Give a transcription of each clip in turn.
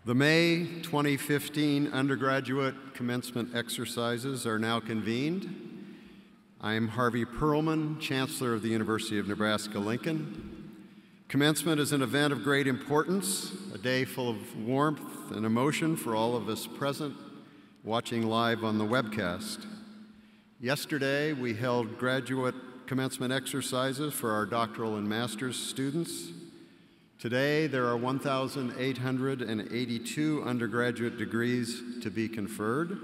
The May 2015 undergraduate commencement exercises are now convened. I am Harvey Perlman, Chancellor of the University of Nebraska-Lincoln. Commencement is an event of great importance, a day full of warmth and emotion for all of us present, watching live on the webcast. Yesterday, we held graduate commencement exercises for our doctoral and master's students. Today, there are 1,882 undergraduate degrees to be conferred,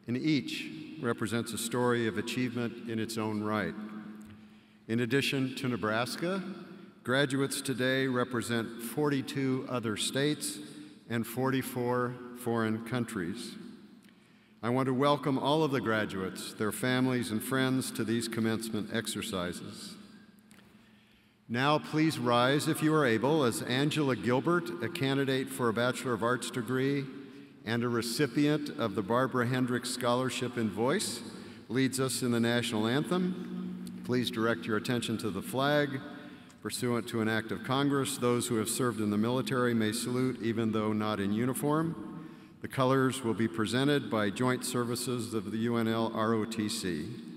and each represents a story of achievement in its own right. In addition to Nebraska, graduates today represent 42 other states and 44 foreign countries. I want to welcome all of the graduates, their families, and friends to these commencement exercises. Now, please rise if you are able as Angela Gilbert, a candidate for a Bachelor of Arts degree and a recipient of the Barbara Hendricks Scholarship in Voice, leads us in the national anthem. Please direct your attention to the flag. Pursuant to an act of Congress, those who have served in the military may salute even though not in uniform. The colors will be presented by Joint Services of the UNL ROTC.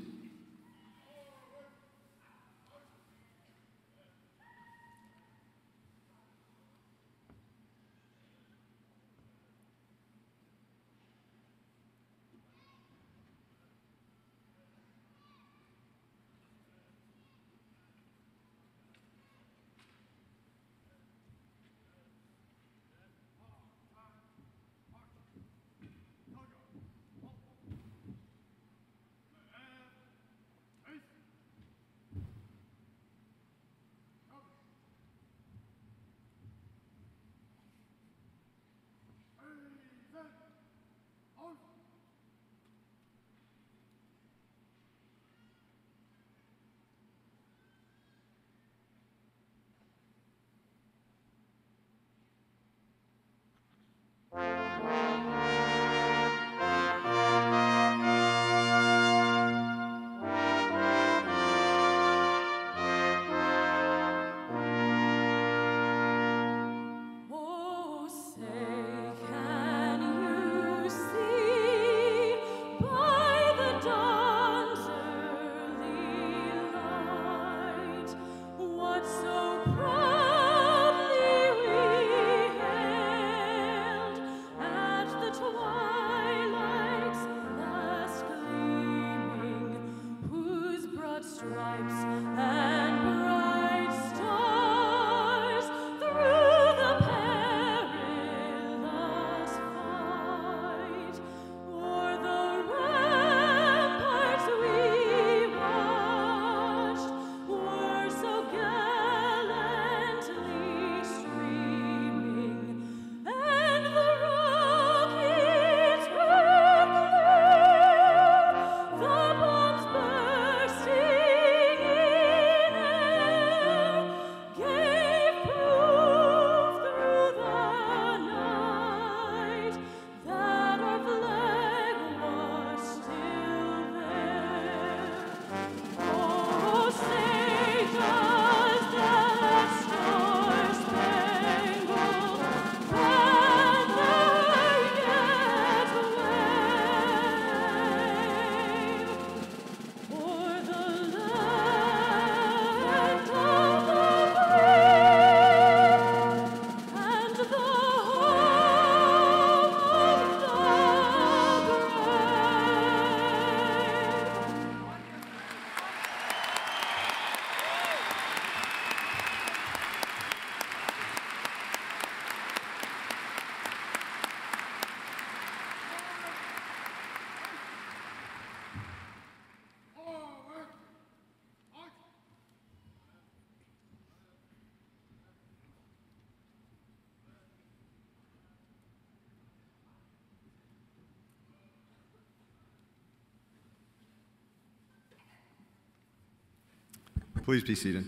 Please be seated.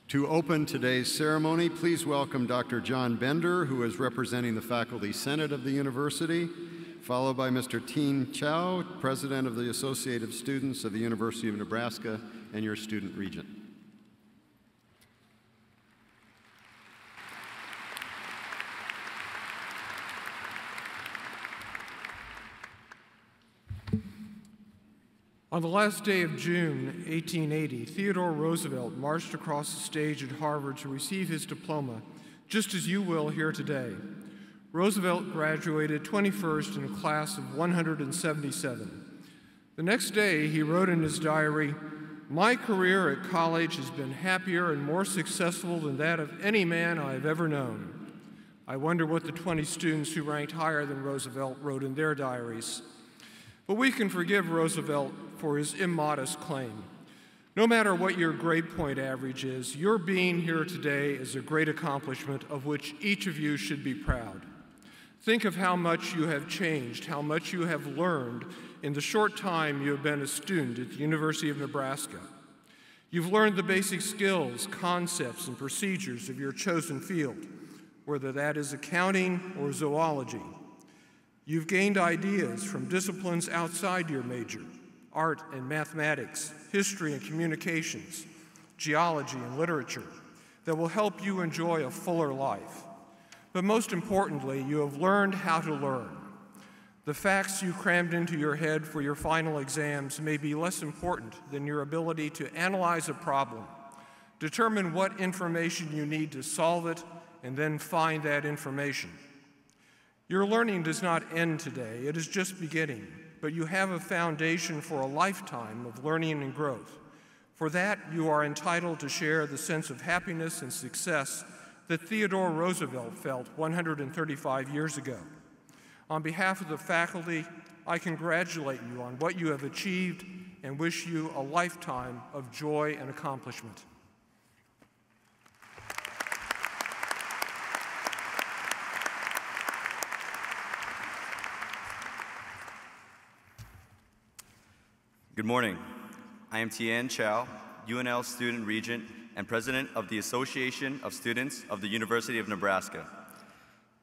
To open today's ceremony, please welcome Dr. John Bender, who is representing the Faculty Senate of the University, followed by Mr. Teen Chow, President of the Associated Students of the University of Nebraska and your student regent. On the last day of June 1880, Theodore Roosevelt marched across the stage at Harvard to receive his diploma, just as you will here today. Roosevelt graduated 21st in a class of 177. The next day, he wrote in his diary, "My career at college has been happier and more successful than that of any man I have ever known." I wonder what the 20 students who ranked higher than Roosevelt wrote in their diaries. But we can forgive Roosevelt for his immodest claim. No matter what your grade point average is, your being here today is a great accomplishment of which each of you should be proud. Think of how much you have changed, how much you have learned in the short time you have been a student at the University of Nebraska. You've learned the basic skills, concepts, and procedures of your chosen field, whether that is accounting or zoology. You've gained ideas from disciplines outside your major, art and mathematics, history and communications, geology and literature, that will help you enjoy a fuller life. But most importantly, you have learned how to learn. The facts you crammed into your head for your final exams may be less important than your ability to analyze a problem, determine what information you need to solve it, and then find that information. Your learning does not end today, it is just beginning, but you have a foundation for a lifetime of learning and growth. For that, you are entitled to share the sense of happiness and success that Theodore Roosevelt felt 135 years ago. On behalf of the faculty, I congratulate you on what you have achieved and wish you a lifetime of joy and accomplishment. Good morning. I am Tian Chow, UNL Student Regent and President of the Association of Students of the University of Nebraska.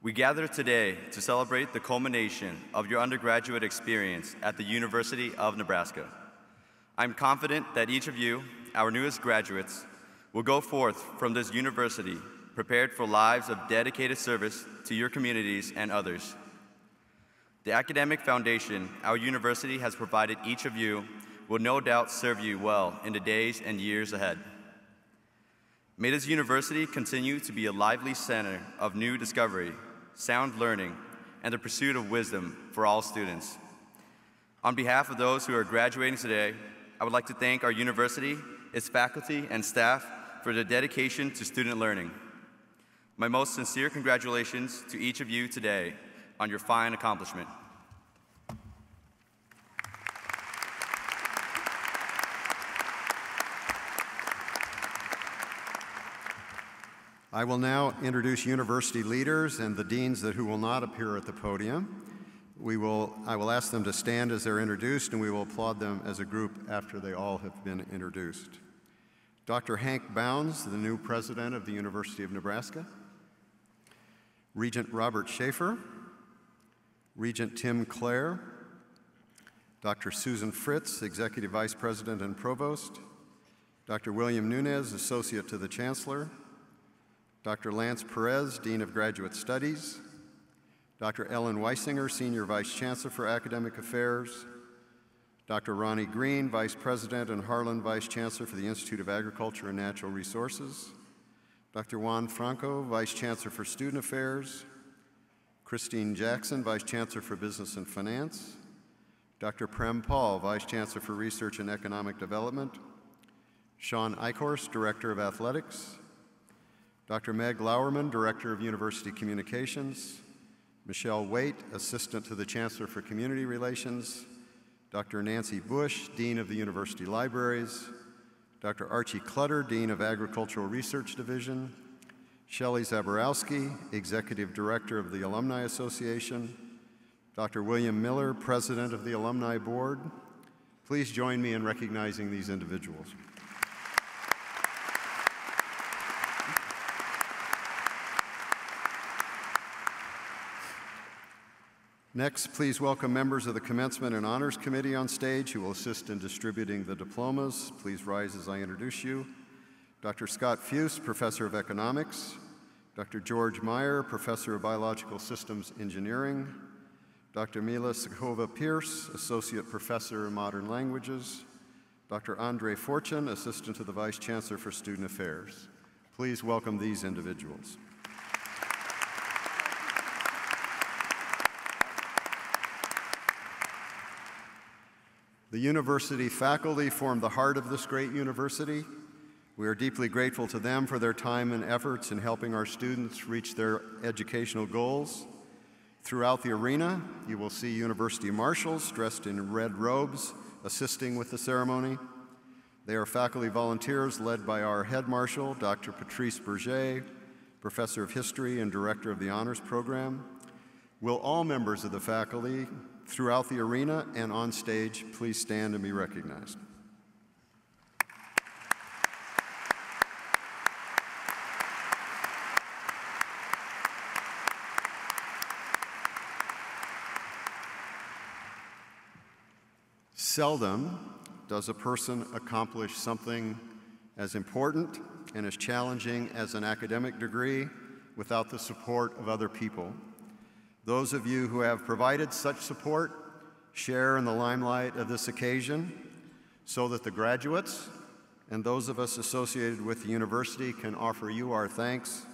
We gather today to celebrate the culmination of your undergraduate experience at the University of Nebraska. I'm confident that each of you, our newest graduates, will go forth from this university prepared for lives of dedicated service to your communities and others. The academic foundation our university has provided each of you will no doubt serve you well in the days and years ahead. May this university continue to be a lively center of new discovery, sound learning, and the pursuit of wisdom for all students. On behalf of those who are graduating today, I would like to thank our university, its faculty, and staff for their dedication to student learning. My most sincere congratulations to each of you today on your fine accomplishment. I will now introduce university leaders and the deans who will not appear at the podium. I will ask them to stand as they're introduced, and we will applaud them as a group after they all have been introduced. Dr. Hank Bounds, the new president of the University of Nebraska. Regent Robert Schaefer. Regent Tim Clare. Dr. Susan Fritz, executive vice president and provost. Dr. William Nunez, associate to the chancellor. Dr. Lance Perez, Dean of Graduate Studies, Dr. Ellen Weisinger, Senior Vice Chancellor for Academic Affairs, Dr. Ronnie Green, Vice President, and Harlan Vice Chancellor for the Institute of Agriculture and Natural Resources, Dr. Juan Franco, Vice Chancellor for Student Affairs, Christine Jackson, Vice Chancellor for Business and Finance, Dr. Prem Paul, Vice Chancellor for Research and Economic Development, Sean Eichhorst, Director of Athletics, Dr. Meg Lauerman, Director of University Communications, Michelle Waite, Assistant to the Chancellor for Community Relations, Dr. Nancy Bush, Dean of the University Libraries, Dr. Archie Clutter, Dean of Agricultural Research Division, Shelley Zaborowski, Executive Director of the Alumni Association, Dr. William Miller, President of the Alumni Board. Please join me in recognizing these individuals. Next, please welcome members of the Commencement and Honors Committee on stage who will assist in distributing the diplomas. Please rise as I introduce you. Dr. Scott Fuse, Professor of Economics. Dr. George Meyer, Professor of Biological Systems Engineering. Dr. Mila Sakova-Pierce, Associate Professor of Modern Languages, Dr. Andre Fortune, Assistant to the Vice Chancellor for Student Affairs. Please welcome these individuals. The university faculty form the heart of this great university. We are deeply grateful to them for their time and efforts in helping our students reach their educational goals. Throughout the arena, you will see university marshals dressed in red robes assisting with the ceremony. They are faculty volunteers led by our head marshal, Dr. Patrice Berger, Professor of History and Director of the Honors Program. Will all members of the faculty throughout the arena and on stage please stand and be recognized. Seldom does a person accomplish something as important and as challenging as an academic degree without the support of other people. Those of you who have provided such support share in the limelight of this occasion so that the graduates and those of us associated with the university can offer you our thanks.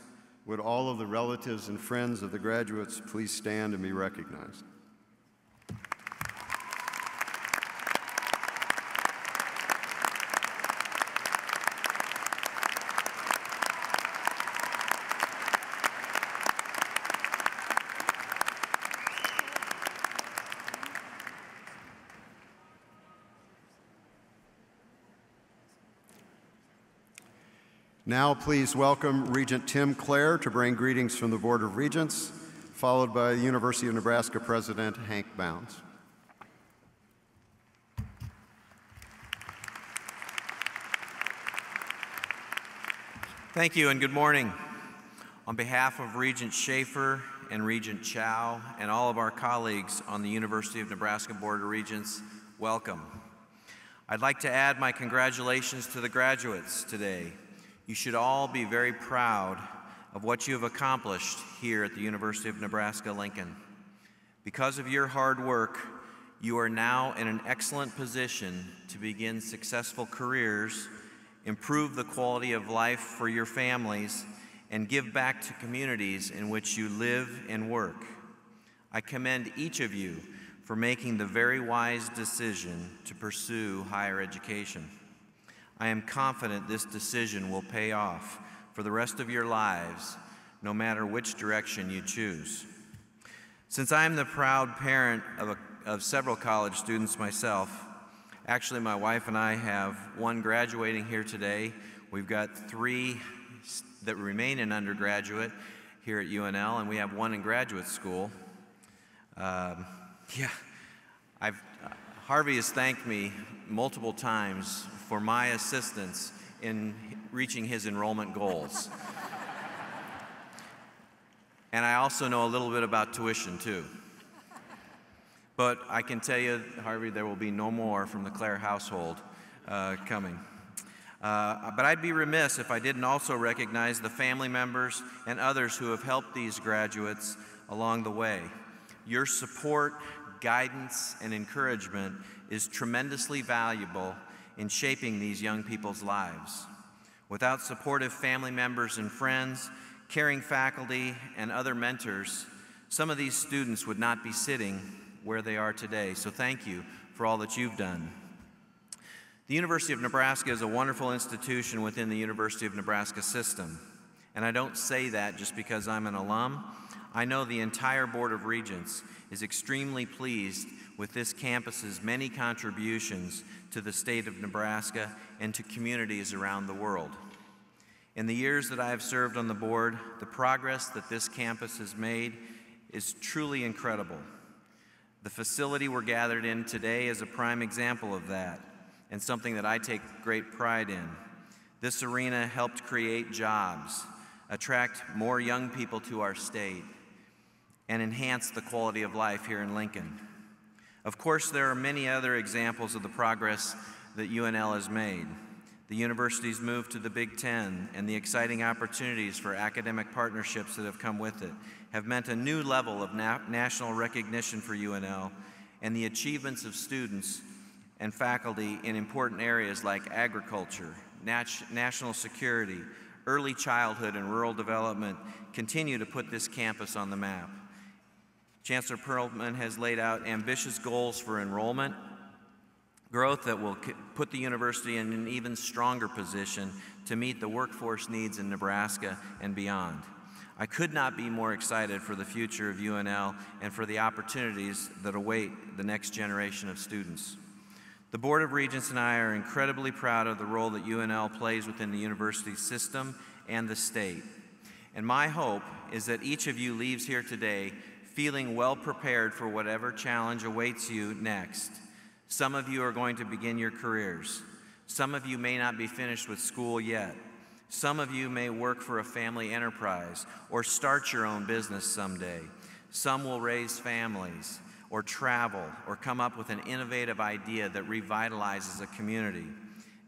Would all of the relatives and friends of the graduates please stand and be recognized? Now please welcome Regent Tim Clare to bring greetings from the Board of Regents, followed by the University of Nebraska President Hank Bounds. Thank you and good morning. On behalf of Regent Schaefer and Regent Chow and all of our colleagues on the University of Nebraska Board of Regents, welcome. I'd like to add my congratulations to the graduates today. You should all be very proud of what you have accomplished here at the University of Nebraska-Lincoln. Because of your hard work, you are now in an excellent position to begin successful careers, improve the quality of life for your families, and give back to communities in which you live and work. I commend each of you for making the very wise decision to pursue higher education. I am confident this decision will pay off for the rest of your lives, no matter which direction you choose. Since I am the proud parent of several college students myself, actually my wife and I have one graduating here today. We've got 3 that remain in undergraduate here at UNL, and we have 1 in graduate school. Harvey has thanked me multiple times for my assistance in reaching his enrollment goals. And I also know a little bit about tuition too. But I can tell you, Harvey, there will be no more from the Clare household coming. But I'd be remiss if I didn't also recognize the family members and others who have helped these graduates along the way. Your support, guidance, and encouragement is tremendously valuable in shaping these young people's lives. Without supportive family members and friends, caring faculty, and other mentors, some of these students would not be sitting where they are today. So thank you for all that you've done. The University of Nebraska is a wonderful institution within the University of Nebraska system. And I don't say that just because I'm an alum. I know the entire Board of Regents is extremely pleased with this campus's many contributions to the state of Nebraska and to communities around the world. In the years that I have served on the board, the progress that this campus has made is truly incredible. The facility we're gathered in today is a prime example of that, and something that I take great pride in. This arena helped create jobs, attract more young people to our state, and enhance the quality of life here in Lincoln. Of course, there are many other examples of the progress that UNL has made. the university's move to the Big Ten, and the exciting opportunities for academic partnerships that have come with it have meant a new level of national recognition for UNL, and the achievements of students and faculty in important areas like agriculture, national security, early childhood, and rural development continue to put this campus on the map. Chancellor Perlman has laid out ambitious goals for enrollment growth that will put the university in an even stronger position to meet the workforce needs in Nebraska and beyond. I could not be more excited for the future of UNL and for the opportunities that await the next generation of students. The Board of Regents and I are incredibly proud of the role that UNL plays within the university system and the state. And my hope is that each of you leaves here today feeling well prepared for whatever challenge awaits you next. Some of you are going to begin your careers. Some of you may not be finished with school yet. Some of you may work for a family enterprise or start your own business someday. Some will raise families or travel or come up with an innovative idea that revitalizes a community.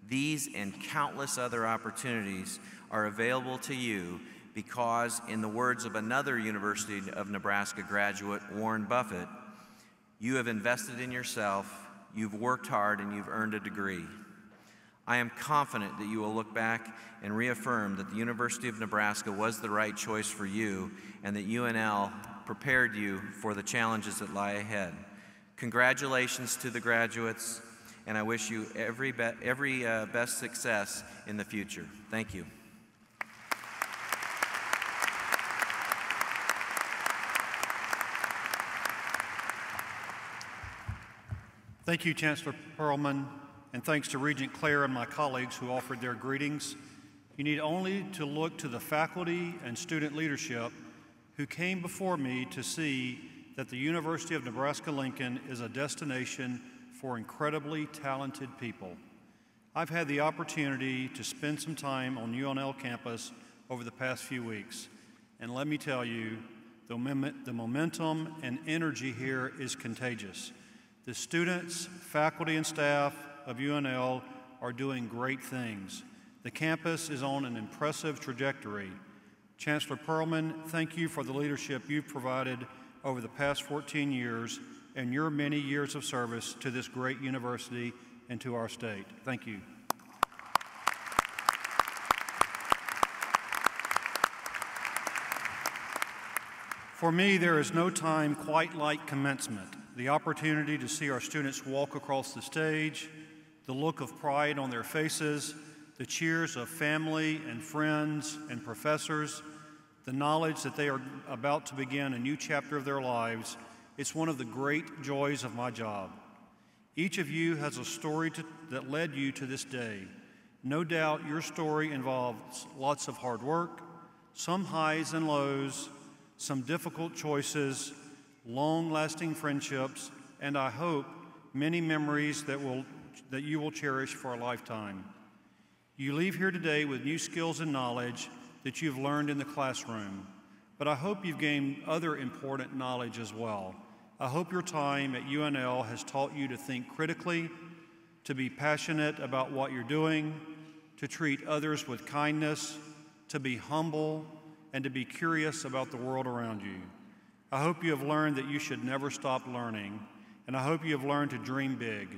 These and countless other opportunities are available to you because, in the words of another University of Nebraska graduate, Warren Buffett, you have invested in yourself, you've worked hard, and you've earned a degree. I am confident that you will look back and reaffirm that the University of Nebraska was the right choice for you and that UNL prepared you for the challenges that lie ahead. Congratulations to the graduates, and I wish you every best success in the future. Thank you. Thank you, Chancellor Perlman, and thanks to Regent Clare and my colleagues who offered their greetings. You need only to look to the faculty and student leadership who came before me to see that the University of Nebraska-Lincoln is a destination for incredibly talented people. I've had the opportunity to spend some time on UNL campus over the past few weeks, and let me tell you, the momentum and energy here is contagious. The students, faculty, and staff of UNL are doing great things. The campus is on an impressive trajectory. Chancellor Perlman, thank you for the leadership you've provided over the past 14 years and your many years of service to this great university and to our state. Thank you. For me, there is no time quite like commencement. The opportunity to see our students walk across the stage, the look of pride on their faces, the cheers of family and friends and professors, the knowledge that they are about to begin a new chapter of their lives. It's one of the great joys of my job. Each of you has a story that led you to this day. No doubt your story involves lots of hard work, some highs and lows, some difficult choices, long-lasting friendships, and I hope many memories that you will cherish for a lifetime. You leave here today with new skills and knowledge that you've learned in the classroom, but I hope you've gained other important knowledge as well. I hope your time at UNL has taught you to think critically, to be passionate about what you're doing, to treat others with kindness, to be humble, and to be curious about the world around you. I hope you have learned that you should never stop learning, and I hope you have learned to dream big.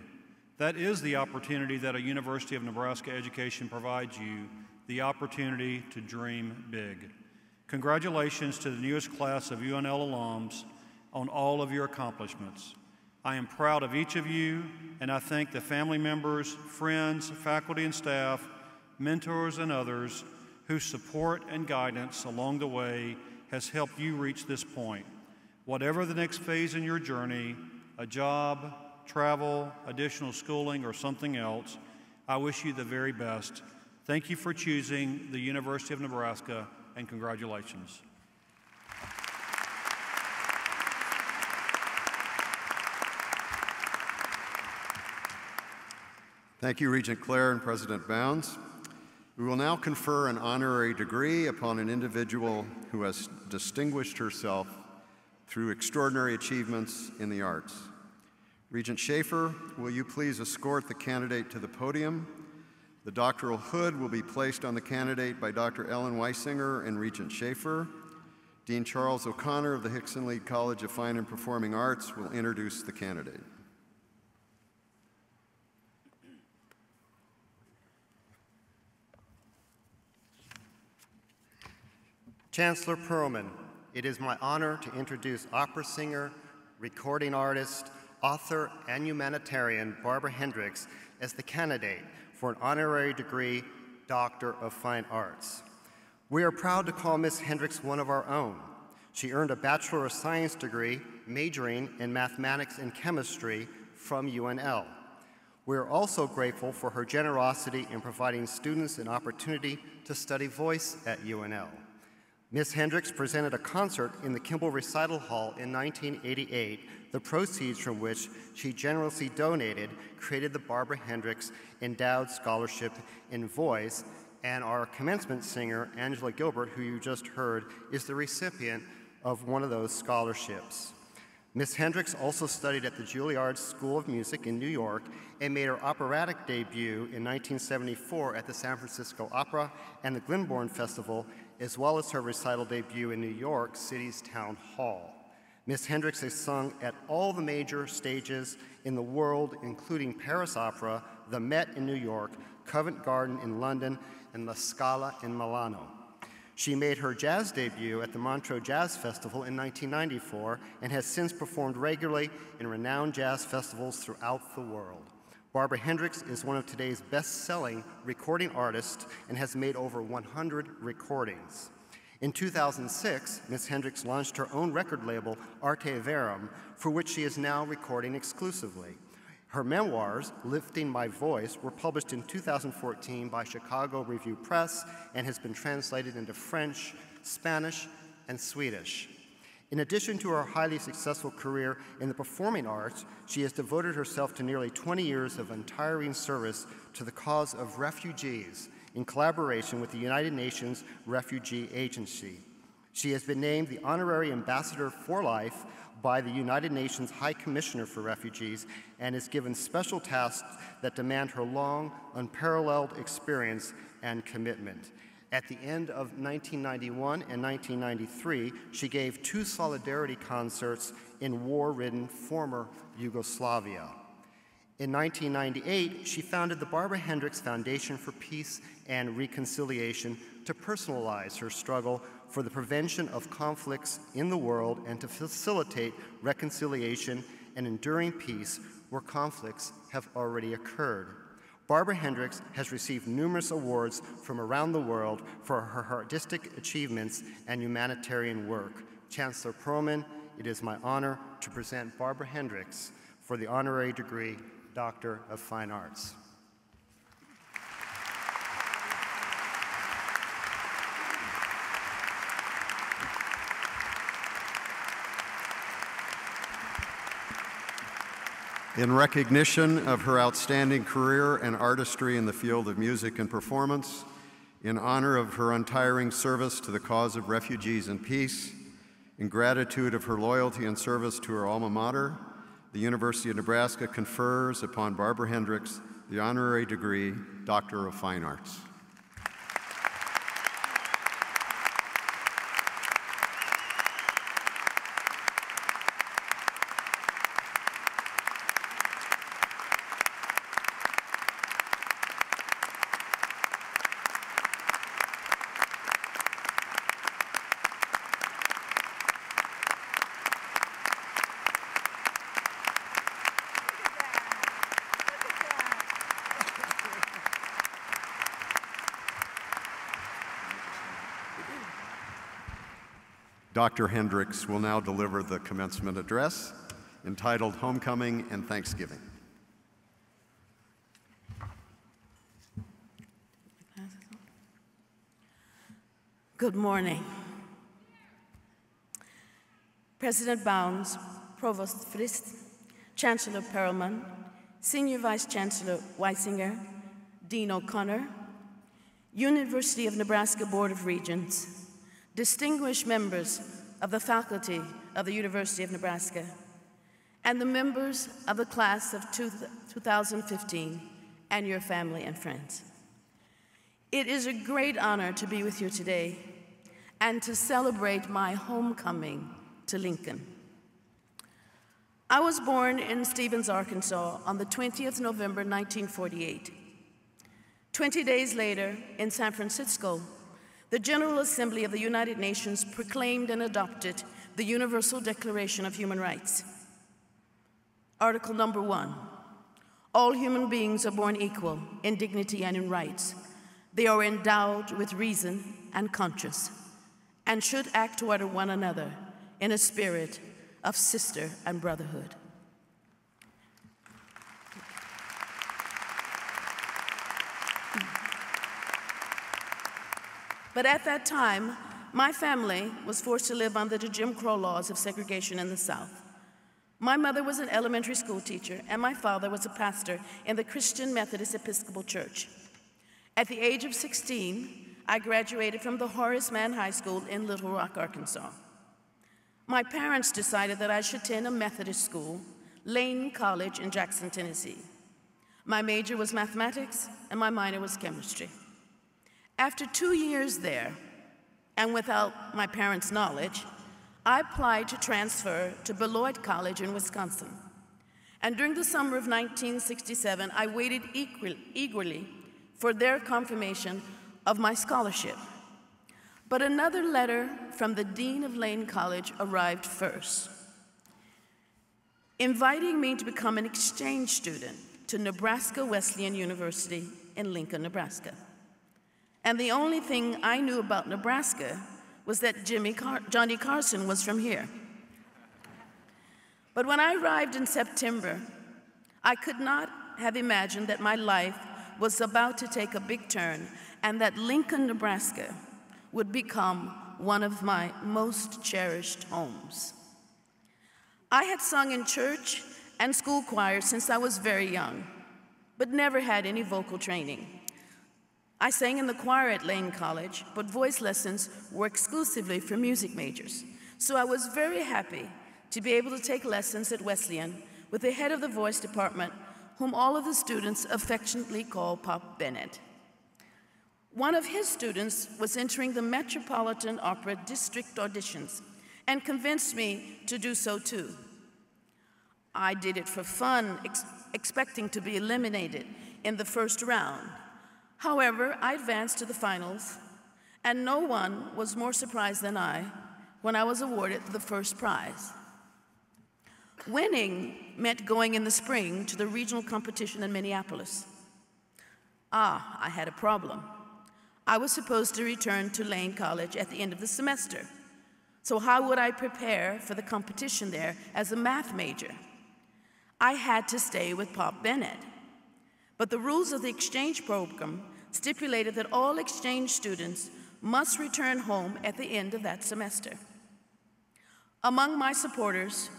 That is the opportunity that a University of Nebraska education provides you, the opportunity to dream big. Congratulations to the newest class of UNL alums on all of your accomplishments. I am proud of each of you, and I thank the family members, friends, faculty and staff, mentors, and others whose support and guidance along the way has helped you reach this point. Whatever the next phase in your journey, a job, travel, additional schooling, or something else, I wish you the very best. Thank you for choosing the University of Nebraska, and congratulations. Thank you, Regent Clare and President Bounds. We will now confer an honorary degree upon an individual who has distinguished herself through extraordinary achievements in the arts. Regent Schaefer, will you please escort the candidate to the podium? The doctoral hood will be placed on the candidate by Dr. Ellen Weisinger and Regent Schaefer. Dean Charles O'Connor of the Hickson Lead College of Fine and Performing Arts will introduce the candidate. Chancellor Perlman, it is my honor to introduce opera singer, recording artist, author, and humanitarian Barbara Hendricks as the candidate for an honorary degree, Doctor of Fine Arts. We are proud to call Ms. Hendricks one of our own. She earned a Bachelor of Science degree majoring in mathematics and chemistry from UNL. We are also grateful for her generosity in providing students an opportunity to study voice at UNL. Ms. Hendricks presented a concert in the Kimball Recital Hall in 1988, the proceeds from which she generously donated created the Barbara Hendricks Endowed Scholarship in Voice, and our commencement singer, Angela Gilbert, who you just heard, is the recipient of one of those scholarships. Ms. Hendricks also studied at the Juilliard School of Music in New York and made her operatic debut in 1974 at the San Francisco Opera and the Glyndebourne Festival, as well as her recital debut in New York City's Town Hall. Ms. Hendricks has sung at all the major stages in the world, including Paris Opera, the Met in New York, Covent Garden in London, and La Scala in Milano. She made her jazz debut at the Montreux Jazz Festival in 1994 and has since performed regularly in renowned jazz festivals throughout the world. Barbara Hendricks is one of today's best-selling recording artists and has made over 100 recordings. In 2006, Ms. Hendricks launched her own record label, Arte Verum, for which she is now recording exclusively. Her memoirs, Lifting My Voice, were published in 2014 by Chicago Review Press and has been translated into French, Spanish, and Swedish. In addition to her highly successful career in the performing arts, she has devoted herself to nearly 20 years of untiring service to the cause of refugees in collaboration with the United Nations Refugee Agency. She has been named the Honorary Ambassador for Life by the United Nations High Commissioner for Refugees and is given special tasks that demand her long, unparalleled experience and commitment. At the end of 1991 and 1993, she gave 2 solidarity concerts in war-ridden former Yugoslavia. In 1998, she founded the Barbara Hendricks Foundation for Peace and Reconciliation to personalize her struggle for the prevention of conflicts in the world and to facilitate reconciliation and enduring peace where conflicts have already occurred. Barbara Hendricks has received numerous awards from around the world for her artistic achievements and humanitarian work. Chancellor Perlman, it is my honor to present Barbara Hendricks for the honorary degree, Doctor of Fine Arts. In recognition of her outstanding career and artistry in the field of music and performance, in honor of her untiring service to the cause of refugees and peace, in gratitude of her loyalty and service to her alma mater, the University of Nebraska confers upon Barbara Hendricks the honorary degree, Doctor of Fine Arts. Dr. Hendricks will now deliver the commencement address entitled Homecoming and Thanksgiving. Good morning. President Bounds, Provost Frist, Chancellor Perlman, Senior Vice Chancellor Weisinger, Dean O'Connor, University of Nebraska Board of Regents, distinguished members of the faculty of the University of Nebraska, and the members of the class of 2015, and your family and friends. It is a great honor to be with you today and to celebrate my homecoming to Lincoln. I was born in Stevens, Arkansas on the 20th November 1948. 20 days later, in San Francisco, the General Assembly of the United Nations proclaimed and adopted the Universal Declaration of Human Rights. Article number 1, all human beings are born equal in dignity and in rights. They are endowed with reason and conscience and should act toward one another in a spirit of sister and brotherhood. But at that time, my family was forced to live under the Jim Crow laws of segregation in the South. My mother was an elementary school teacher, and my father was a pastor in the Christian Methodist Episcopal Church. At the age of 16, I graduated from the Horace Mann High School in Little Rock, Arkansas. My parents decided that I should attend a Methodist school, Lane College in Jackson, Tennessee. My major was mathematics, and my minor was chemistry. After 2 years there, and without my parents' knowledge, I applied to transfer to Beloit College in Wisconsin. And during the summer of 1967, I waited eagerly for their confirmation of my scholarship. But another letter from the Dean of Lane College arrived first, inviting me to become an exchange student to Nebraska Wesleyan University in Lincoln, Nebraska. And the only thing I knew about Nebraska was that Johnny Carson was from here. But when I arrived in September, I could not have imagined that my life was about to take a big turn and that Lincoln, Nebraska would become one of my most cherished homes. I had sung in church and school choir since I was very young, but never had any vocal training. I sang in the choir at Lane College, but voice lessons were exclusively for music majors. So I was very happy to be able to take lessons at Wesleyan with the head of the voice department, whom all of the students affectionately call Pop Bennett. One of his students was entering the Metropolitan Opera District auditions and convinced me to do so too. I did it for fun, expecting to be eliminated in the first round. However, I advanced to the finals, and no one was more surprised than I when I was awarded the first prize. Winning meant going in the spring to the regional competition in Minneapolis. I had a problem. I was supposed to return to Lane College at the end of the semester. So how would I prepare for the competition there as a math major? I had to stay with Pop Bennett. But the rules of the exchange program stipulated that all exchange students must return home at the end of that semester. Among my supporters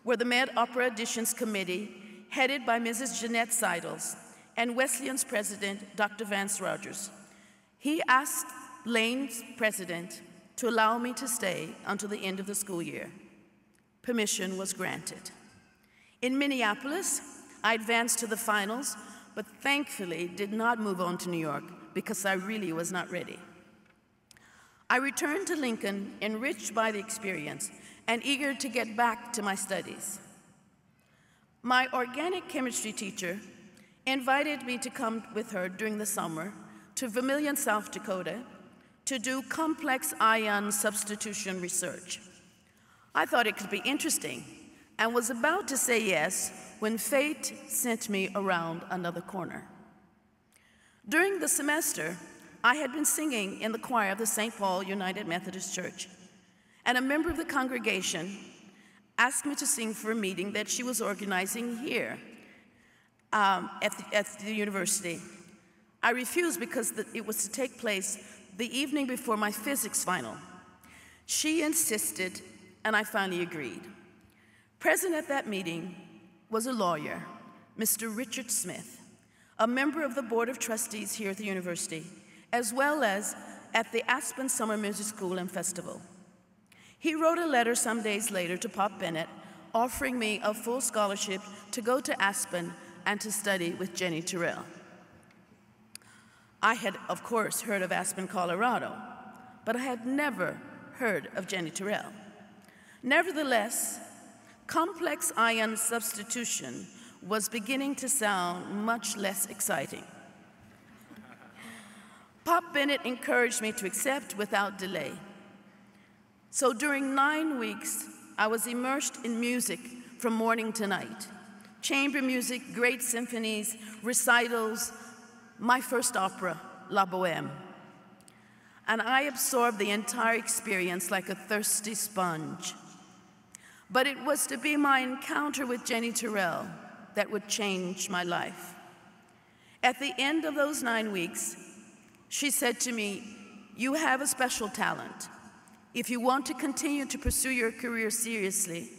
were the Med Opera Auditions Committee, headed by Mrs. Jeanette Seidels, and Wesleyan's president, Dr. Vance Rogers. He asked Lane's president to allow me to stay until the end of the school year. Permission was granted. In Minneapolis, I advanced to the finals, but thankfully did not move on to New York because I really was not ready. I returned to Lincoln, enriched by the experience and eager to get back to my studies. My organic chemistry teacher invited me to come with her during the summer to Vermilion, South Dakota, to do complex ion substitution research. I thought it could be interesting and was about to say yes when fate sent me around another corner. During the semester, I had been singing in the choir of the St. Paul United Methodist Church, and a member of the congregation asked me to sing for a meeting that she was organizing here at the university. I refused because it was to take place the evening before my physics final. She insisted, and I finally agreed. Present at that meeting was a lawyer, Mr. Richard Smith, a member of the Board of Trustees here at the university, as well as at the Aspen Summer Music School and Festival. He wrote a letter some days later to Pop Bennett, offering me a full scholarship to go to Aspen and to study with Jenny Terrell. I had, of course, heard of Aspen, Colorado, but I had never heard of Jenny Terrell. Nevertheless, complex ion substitution was beginning to sound much less exciting. Pop Bennett encouraged me to accept without delay. So during 9 weeks, I was immersed in music from morning to night. Chamber music, great symphonies, recitals, my first opera, La Bohème. And I absorbed the entire experience like a thirsty sponge. But it was to be my encounter with Jenny Terrell that would change my life. At the end of those 9 weeks, she said to me, "You have a special talent. If you want to continue to pursue your career seriously,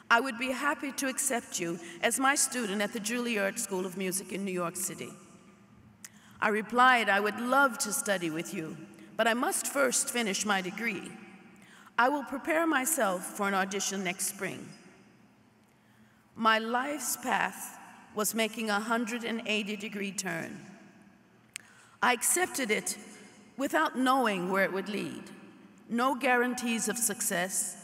I would be happy to accept you as my student at the Juilliard School of Music in New York City." I replied, "I would love to study with you, but I must first finish my degree. I will prepare myself for an audition next spring." My life's path was making a 180-degree turn. I accepted it without knowing where it would lead. No guarantees of success,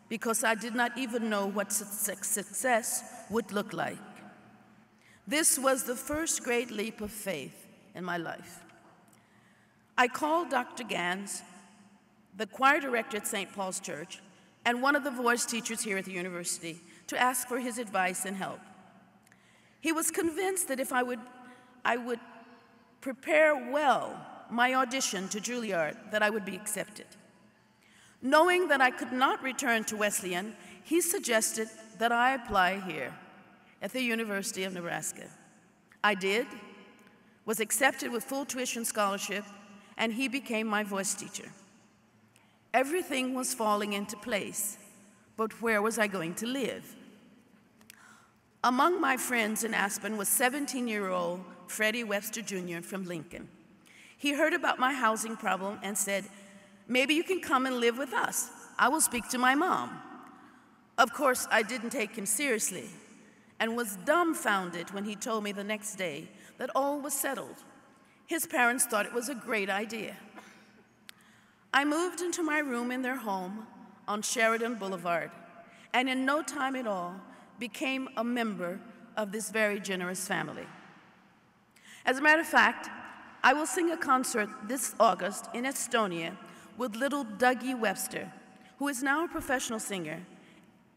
because I did not even know what success would look like. This was the first great leap of faith in my life. I called Dr. Gans, the choir director at St. Paul's Church, and one of the voice teachers here at the university, to ask for his advice and help. He was convinced that if I would prepare well my audition to Juilliard, that I would be accepted. Knowing that I could not return to Wesleyan, he suggested that I apply here at the University of Nebraska. I did, was accepted with full tuition scholarship, and he became my voice teacher. Everything was falling into place, but where was I going to live? Among my friends in Aspen was 17-year-old Freddie Webster Jr. from Lincoln. He heard about my housing problem and said, "Maybe you can come and live with us. I will speak to my mom." Of course, I didn't take him seriously and was dumbfounded when he told me the next day that all was settled. His parents thought it was a great idea. I moved into my room in their home on Sheridan Boulevard, and in no time at all became a member of this very generous family. As a matter of fact, I will sing a concert this August in Estonia with little Dougie Webster, who is now a professional singer,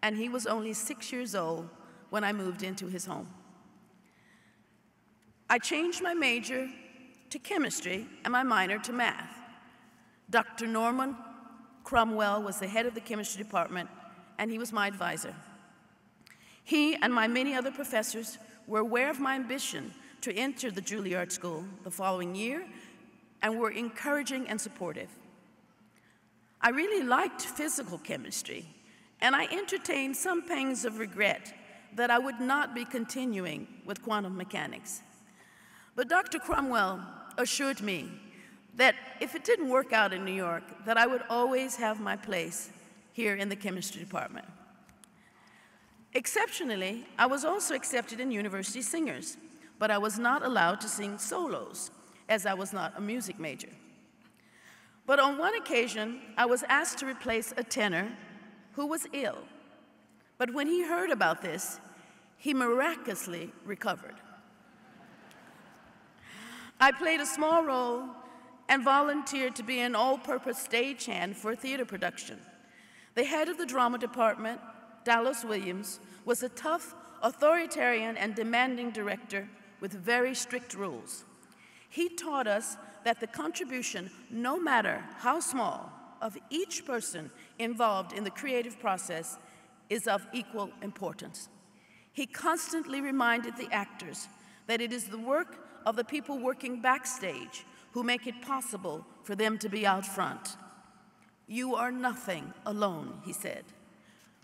and he was only 6 years old when I moved into his home. I changed my major to chemistry and my minor to math. Dr. Norman Cromwell was the head of the chemistry department, and he was my advisor. He and my many other professors were aware of my ambition to enter the Juilliard School the following year and were encouraging and supportive. I really liked physical chemistry, and I entertained some pangs of regret that I would not be continuing with quantum mechanics. But Dr. Cromwell assured me that if it didn't work out in New York, that I would always have my place here in the chemistry department. Exceptionally, I was also accepted in university singers, but I was not allowed to sing solos, as I was not a music major. But on one occasion, I was asked to replace a tenor who was ill. But when he heard about this, he miraculously recovered. I played a small role and volunteered to be an all-purpose stagehand for a theater production. The head of the drama department, Dallas Williams, was a tough, authoritarian, and demanding director with very strict rules. He taught us that the contribution, no matter how small, of each person involved in the creative process is of equal importance. He constantly reminded the actors that it is the work of the people working backstage who make it possible for them to be out front. "You are nothing alone," he said.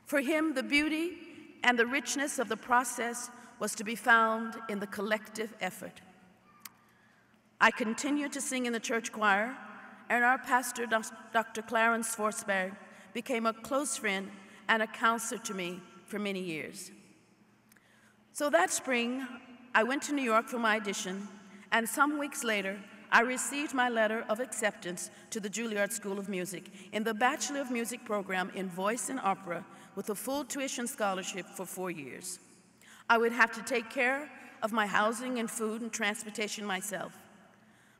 For him, the beauty and the richness of the process was to be found in the collective effort. I continued to sing in the church choir, and our pastor, Dr. Clarence Forsberg, became a close friend and a counselor to me for many years. So that spring, I went to New York for my audition, and some weeks later, I received my letter of acceptance to the Juilliard School of Music in the Bachelor of Music program in Voice and Opera with a full tuition scholarship for 4 years. I would have to take care of my housing and food and transportation myself.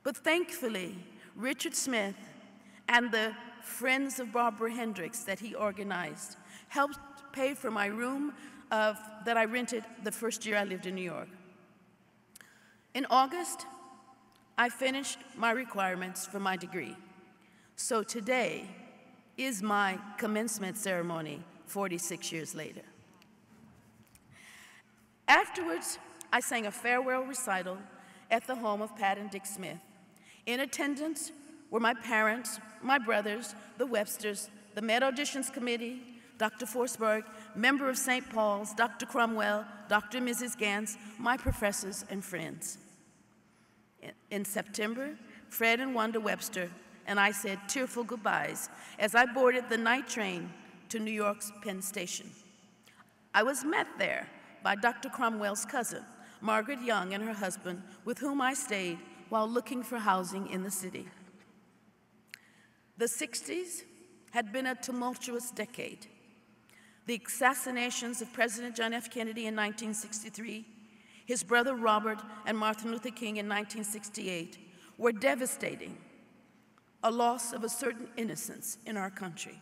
But thankfully, Richard Smith and the Friends of Barbara Hendricks that he organized helped pay for my room that I rented the first year I lived in New York. In August, I finished my requirements for my degree. So today is my commencement ceremony 46 years later. Afterwards, I sang a farewell recital at the home of Pat and Dick Smith. In attendance were my parents, my brothers, the Websters, the Med Auditions Committee, Dr. Forsberg, member of St. Paul's, Dr. Cromwell, Dr. and Mrs. Gantz, my professors and friends. In September, Fred and Wanda Webster and I said tearful goodbyes as I boarded the night train to New York's Penn Station. I was met there by Dr. Cromwell's cousin, Margaret Young, and her husband, with whom I stayed while looking for housing in the city. The 60s had been a tumultuous decade. The assassinations of President John F. Kennedy in 1963, his brother Robert and Martin Luther King in 1968 were devastating, a loss of a certain innocence in our country.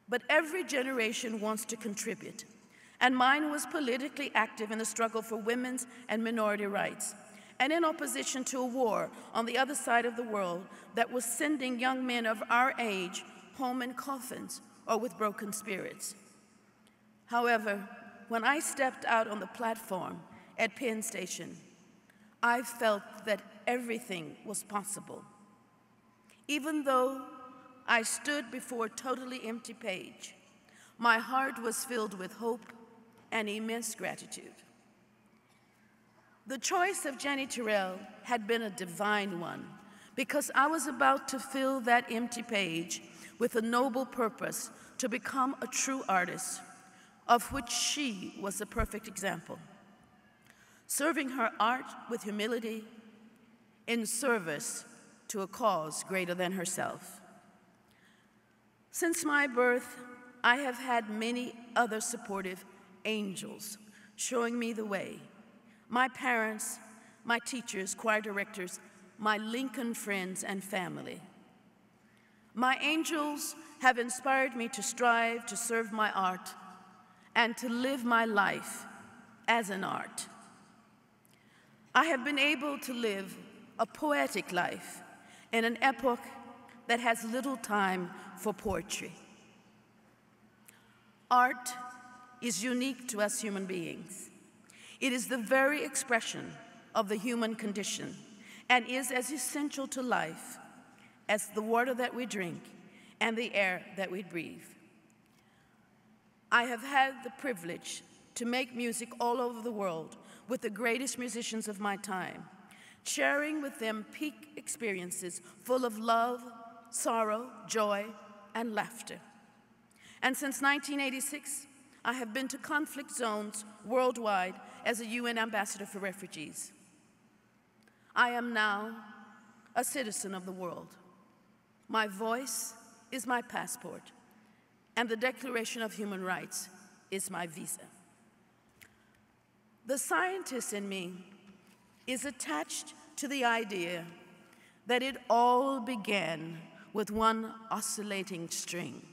But every generation wants to contribute, and mine was politically active in the struggle for women's and minority rights, and in opposition to a war on the other side of the world that was sending young men of our age home in coffins or with broken spirits. However, when I stepped out on the platform at Penn Station, I felt that everything was possible. Even though I stood before a totally empty page, my heart was filled with hope and immense gratitude. The choice of Jenny Terrell had been a divine one because I was about to fill that empty page with a noble purpose to become a true artist, of which she was a perfect example, serving her art with humility in service to a cause greater than herself. Since my birth, I have had many other supportive angels showing me the way. My parents, my teachers, choir directors, my Lincoln friends and family. My angels have inspired me to strive to serve my art and to live my life as an art. I have been able to live a poetic life in an epoch that has little time for poetry. Art is unique to us human beings. It is the very expression of the human condition and is as essential to life as the water that we drink and the air that we breathe. I have had the privilege to make music all over the world with the greatest musicians of my time, sharing with them peak experiences full of love, sorrow, joy, and laughter. And since 1986, I have been to conflict zones worldwide as a UN ambassador for refugees. I am now a citizen of the world. My voice is my passport, and the Declaration of Human Rights is my visa. The scientist in me is attached to the idea that it all began with one oscillating string.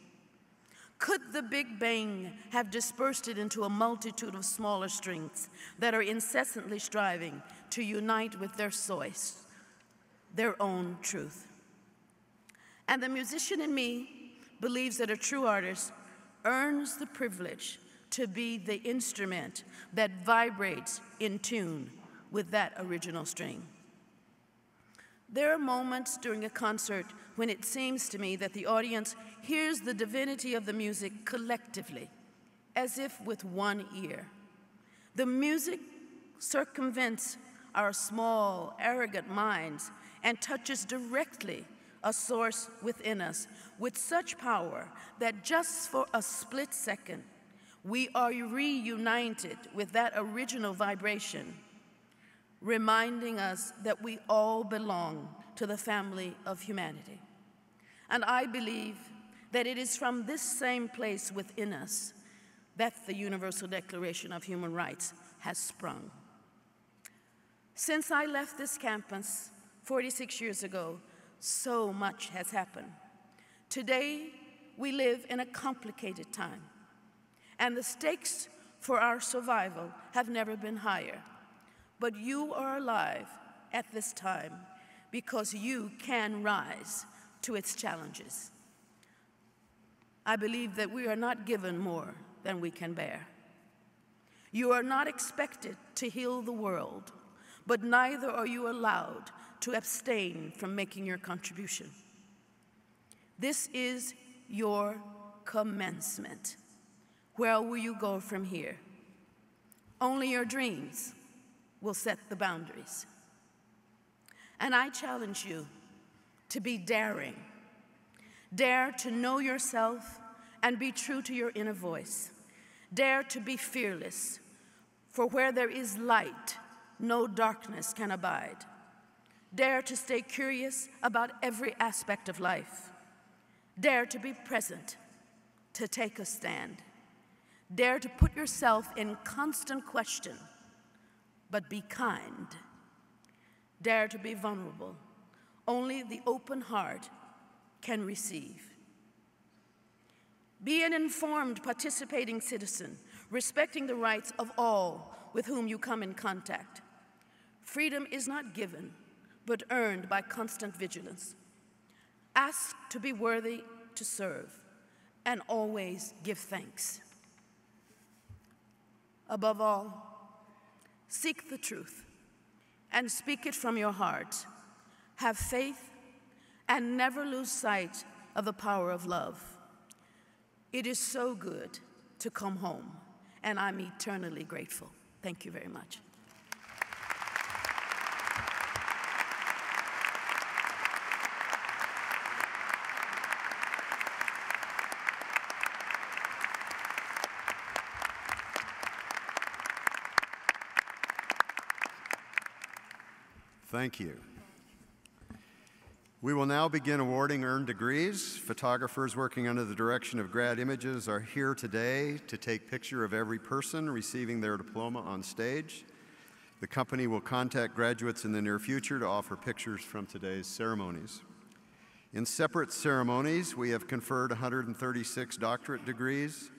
Could the Big Bang have dispersed it into a multitude of smaller strings that are incessantly striving to unite with their source, their own truth? And the musician in me believes that a true artist earns the privilege to be the instrument that vibrates in tune with that original string. There are moments during a concert when it seems to me that the audience hears the divinity of the music collectively, as if with one ear. The music circumvents our small, arrogant minds and touches directly a source within us with such power that just for a split second, we are reunited with that original vibration, reminding us that we all belong to the family of humanity. And I believe that it is from this same place within us that the Universal Declaration of Human Rights has sprung. Since I left this campus 46 years ago, so much has happened. Today, we live in a complicated time, and the stakes for our survival have never been higher. But you are alive at this time because you can rise to its challenges. I believe that we are not given more than we can bear. You are not expected to heal the world, but neither are you allowed to abstain from making your contribution. This is your commencement. Where will you go from here? Only your dreams will set the boundaries. And I challenge you to be daring. Dare to know yourself and be true to your inner voice. Dare to be fearless, for where there is light, no darkness can abide. Dare to stay curious about every aspect of life. Dare to be present, to take a stand. Dare to put yourself in constant question, but be kind. Dare to be vulnerable. Only the open heart can receive. Be an informed, participating citizen, respecting the rights of all with whom you come in contact. Freedom is not given, but earned by constant vigilance. Ask to be worthy to serve, and always give thanks. Above all, seek the truth and speak it from your heart. Have faith and never lose sight of the power of love. It is so good to come home, and I'm eternally grateful. Thank you very much. Thank you. We will now begin awarding earned degrees. Photographers working under the direction of Grad Images are here today to take picture of every person receiving their diploma on stage. The company will contact graduates in the near future to offer pictures from today's ceremonies. In separate ceremonies, we have conferred 136 doctorate degrees,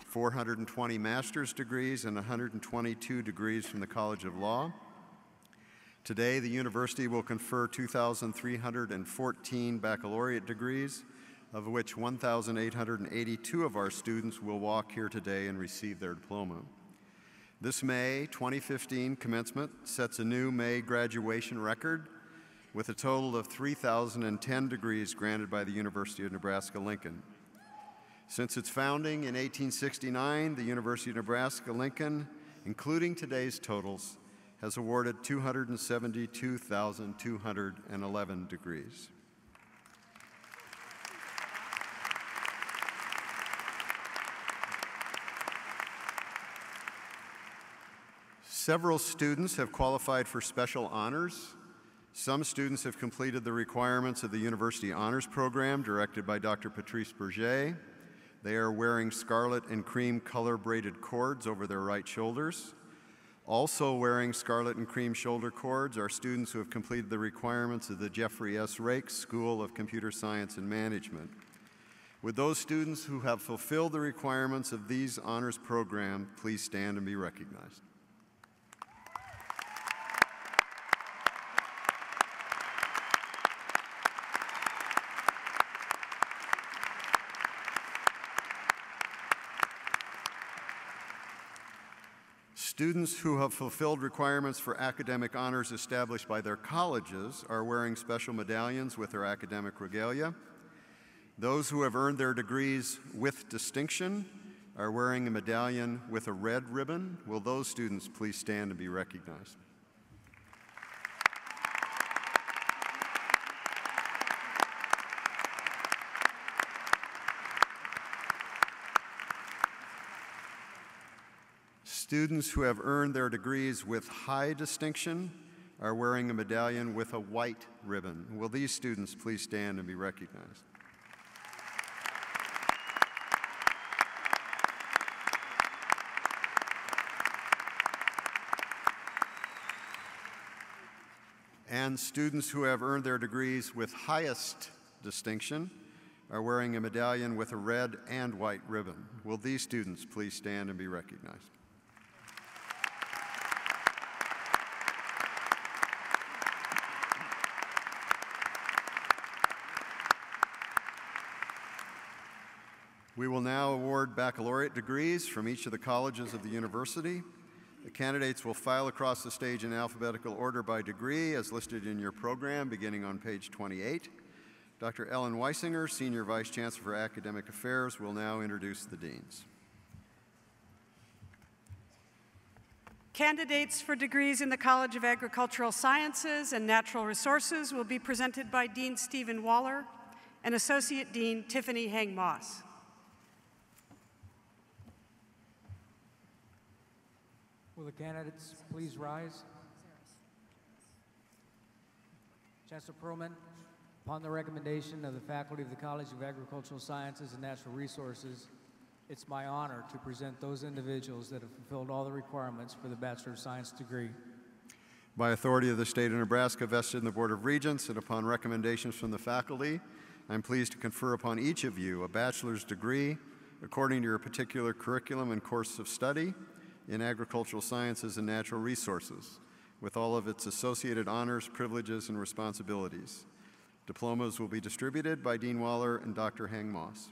420 master's degrees, and 122 degrees from the College of Law. Today, the university will confer 2,314 baccalaureate degrees, of which 1,882 of our students will walk here today and receive their diploma. This May 2015 commencement sets a new May graduation record with a total of 3,010 degrees granted by the University of Nebraska-Lincoln. Since its founding in 1869, the University of Nebraska-Lincoln, including today's totals, has awarded 272,211 degrees. Several students have qualified for special honors. Some students have completed the requirements of the University Honors Program directed by Dr. Patrice Berger. They are wearing scarlet and cream color braided cords over their right shoulders. Also wearing scarlet and cream shoulder cords are students who have completed the requirements of the Jeffrey S. Rakes School of Computer Science and Management. Would those students who have fulfilled the requirements of these honors program please stand and be recognized? Students who have fulfilled requirements for academic honors established by their colleges are wearing special medallions with their academic regalia. Those who have earned their degrees with distinction are wearing a medallion with a red ribbon. Will those students please stand and be recognized? Students who have earned their degrees with high distinction are wearing a medallion with a white ribbon. Will these students please stand and be recognized? And students who have earned their degrees with highest distinction are wearing a medallion with a red and white ribbon. Will these students please stand and be recognized? We will now award baccalaureate degrees from each of the colleges of the university. The candidates will file across the stage in alphabetical order by degree as listed in your program, beginning on page 28. Dr. Ellen Weisinger, Senior Vice Chancellor for Academic Affairs, will now introduce the deans. Candidates for degrees in the College of Agricultural Sciences and Natural Resources will be presented by Dean Stephen Waller and Associate Dean Tiffany Hang-Moss. Will the candidates please rise? Chancellor Perlman, upon the recommendation of the faculty of the College of Agricultural Sciences and Natural Resources, it's my honor to present those individuals that have fulfilled all the requirements for the Bachelor of Science degree. By authority of the state of Nebraska vested in the Board of Regents and upon recommendations from the faculty, I'm pleased to confer upon each of you a bachelor's degree according to your particular curriculum and course of study in agricultural sciences and natural resources, with all of its associated honors, privileges, and responsibilities. Diplomas will be distributed by Dean Waller and Dr. Hang-Moss.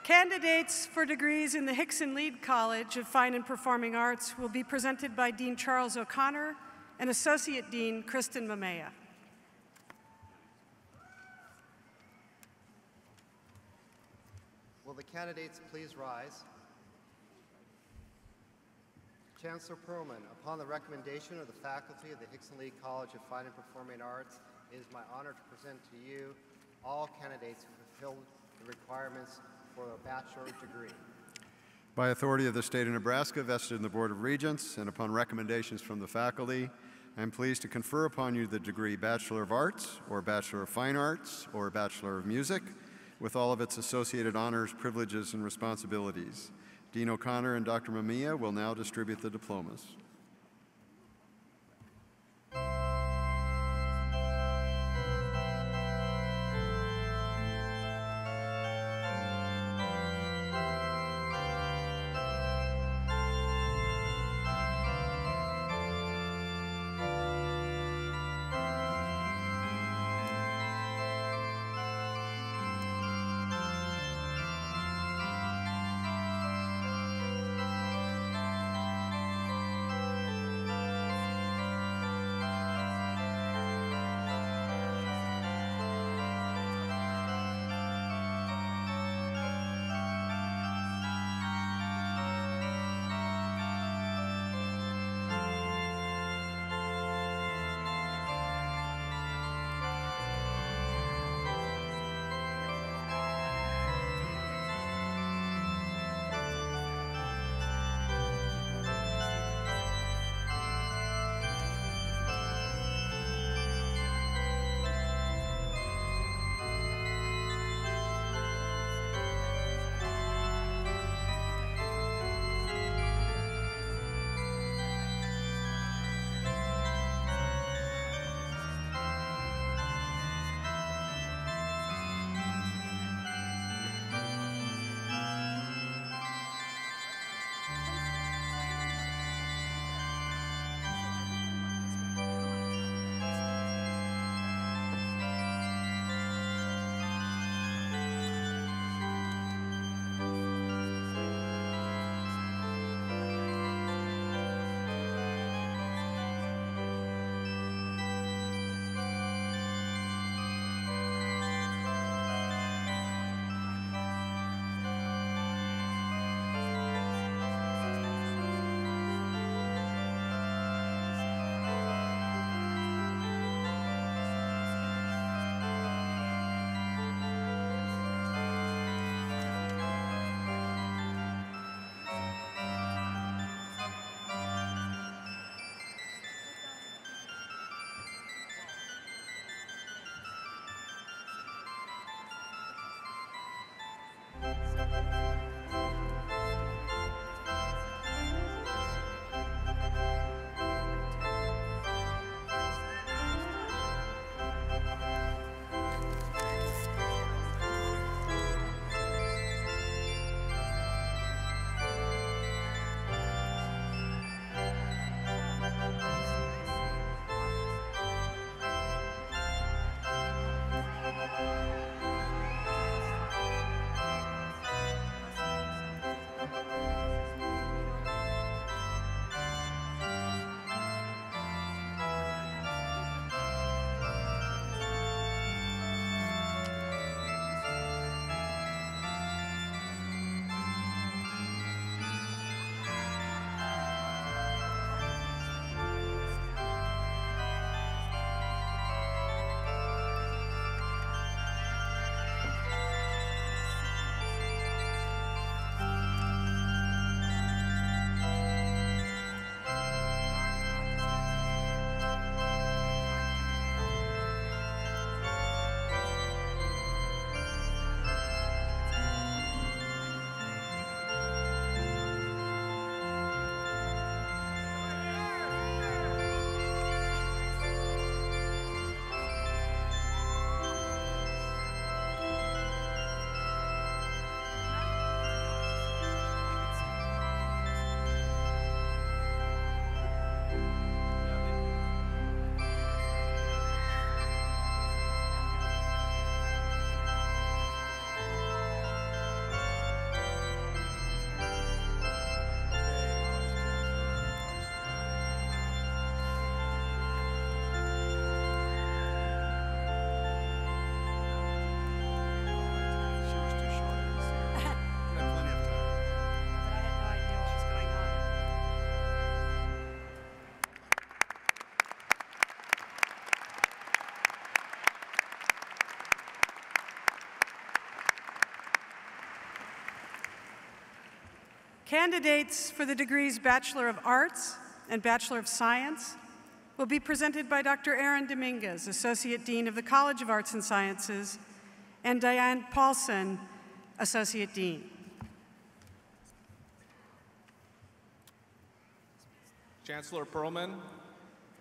Candidates for degrees in the Hickson Lead College of Fine and Performing Arts will be presented by Dean Charles O'Connor and Associate Dean Kristen Mamea. Will the candidates please rise? Chancellor Perlman, upon the recommendation of the faculty of the Hickson Lead College of Fine and Performing Arts, it is my honor to present to you all candidates who fulfilled the requirements for a bachelor's degree. By authority of the state of Nebraska, vested in the Board of Regents, and upon recommendations from the faculty, I am pleased to confer upon you the degree Bachelor of Arts, or Bachelor of Fine Arts, or Bachelor of Music, with all of its associated honors, privileges, and responsibilities. Dean O'Connor and Dr. Mamea will now distribute the diplomas. Candidates for the degrees Bachelor of Arts and Bachelor of Science will be presented by Dr. Aaron Dominguez, Associate Dean of the College of Arts and Sciences, and Diane Paulson, Associate Dean. Chancellor Perlman,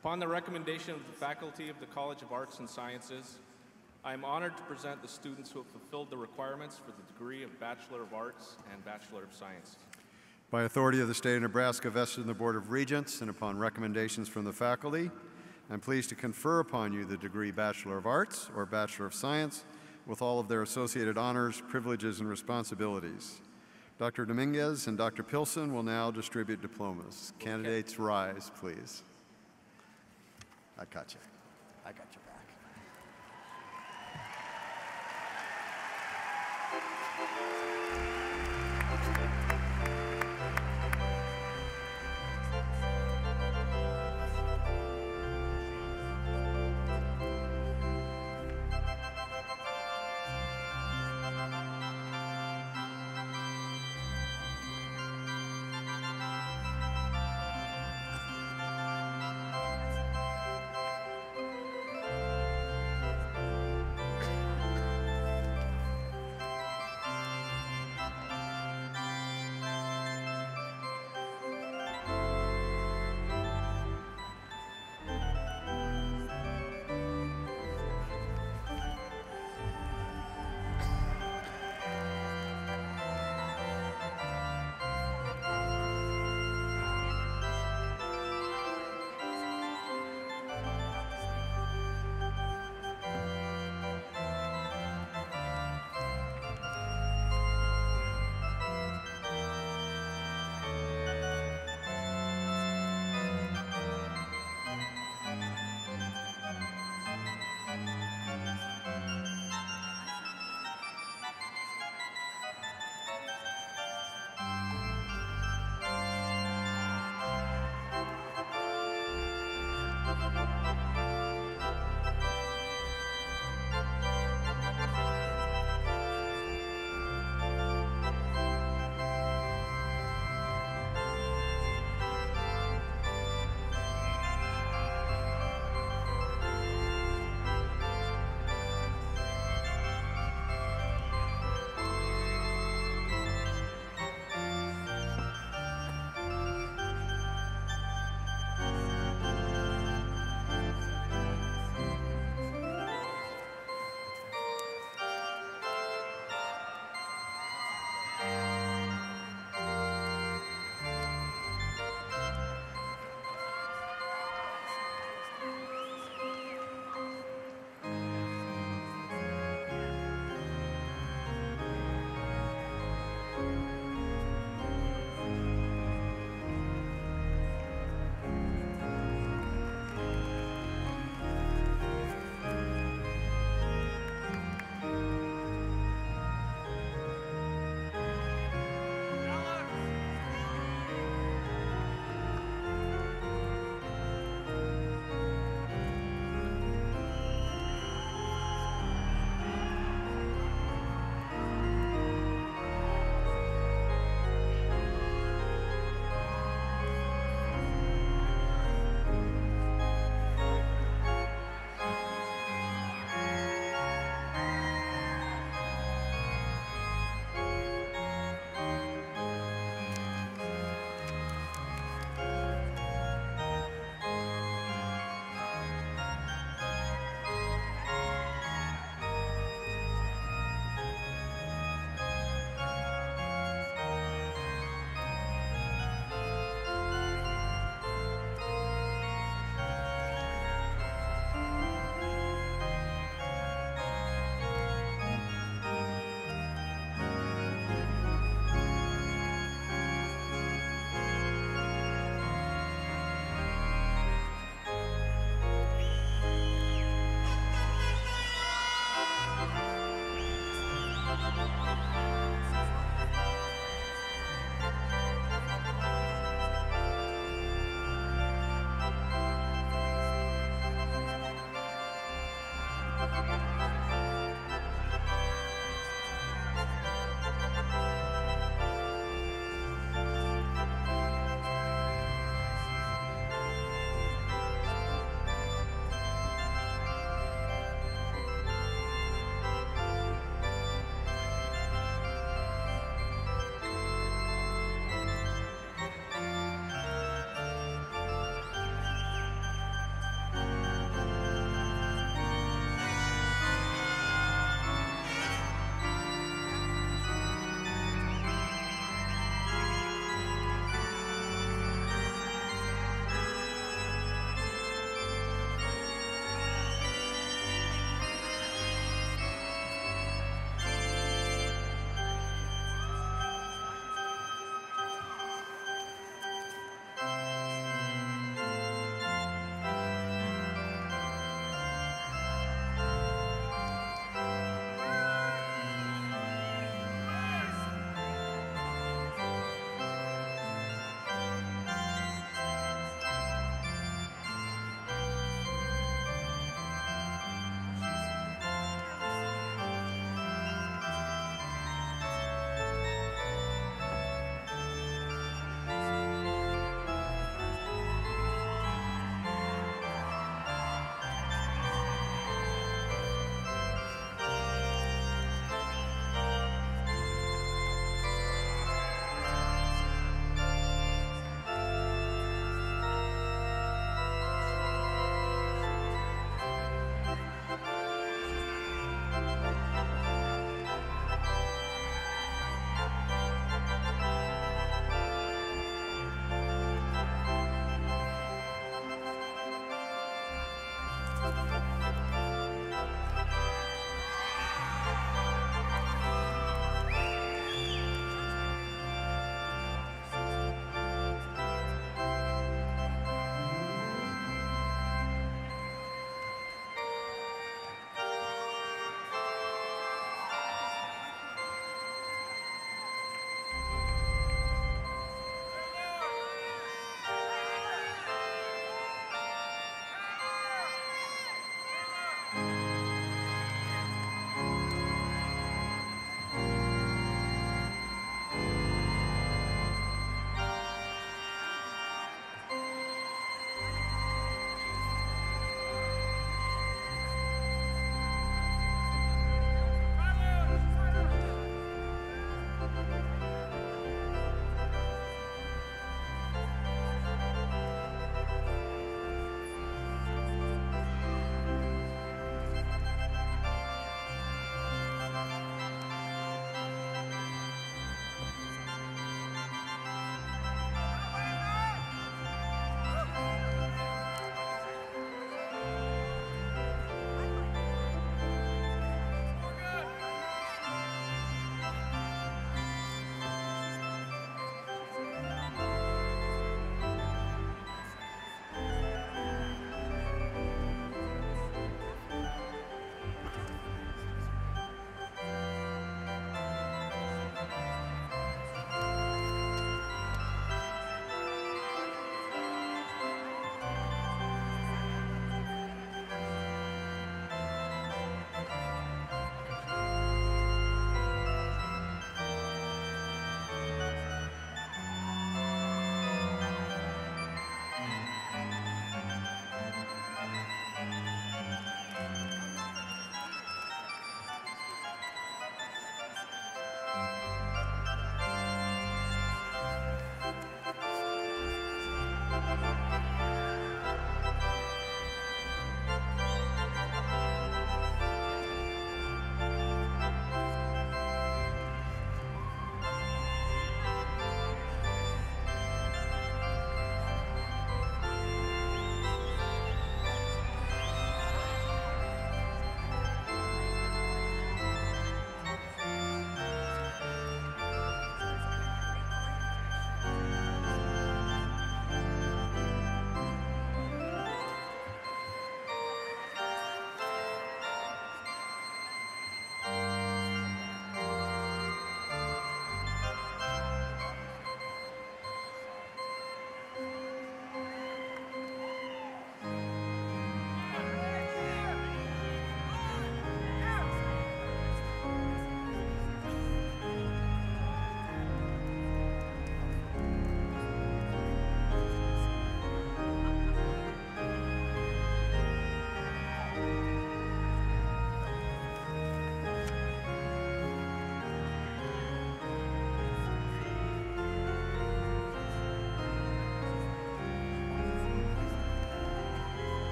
upon the recommendation of the faculty of the College of Arts and Sciences, I am honored to present the students who have fulfilled the requirements for the degree of Bachelor of Arts and Bachelor of Science. By authority of the State of Nebraska vested in the Board of Regents and upon recommendations from the faculty, I'm pleased to confer upon you the degree Bachelor of Arts or Bachelor of Science with all of their associated honors, privileges, and responsibilities. Dr. Dominguez and Dr. Pilson will now distribute diplomas. Candidates rise, please. I got you. I got your back.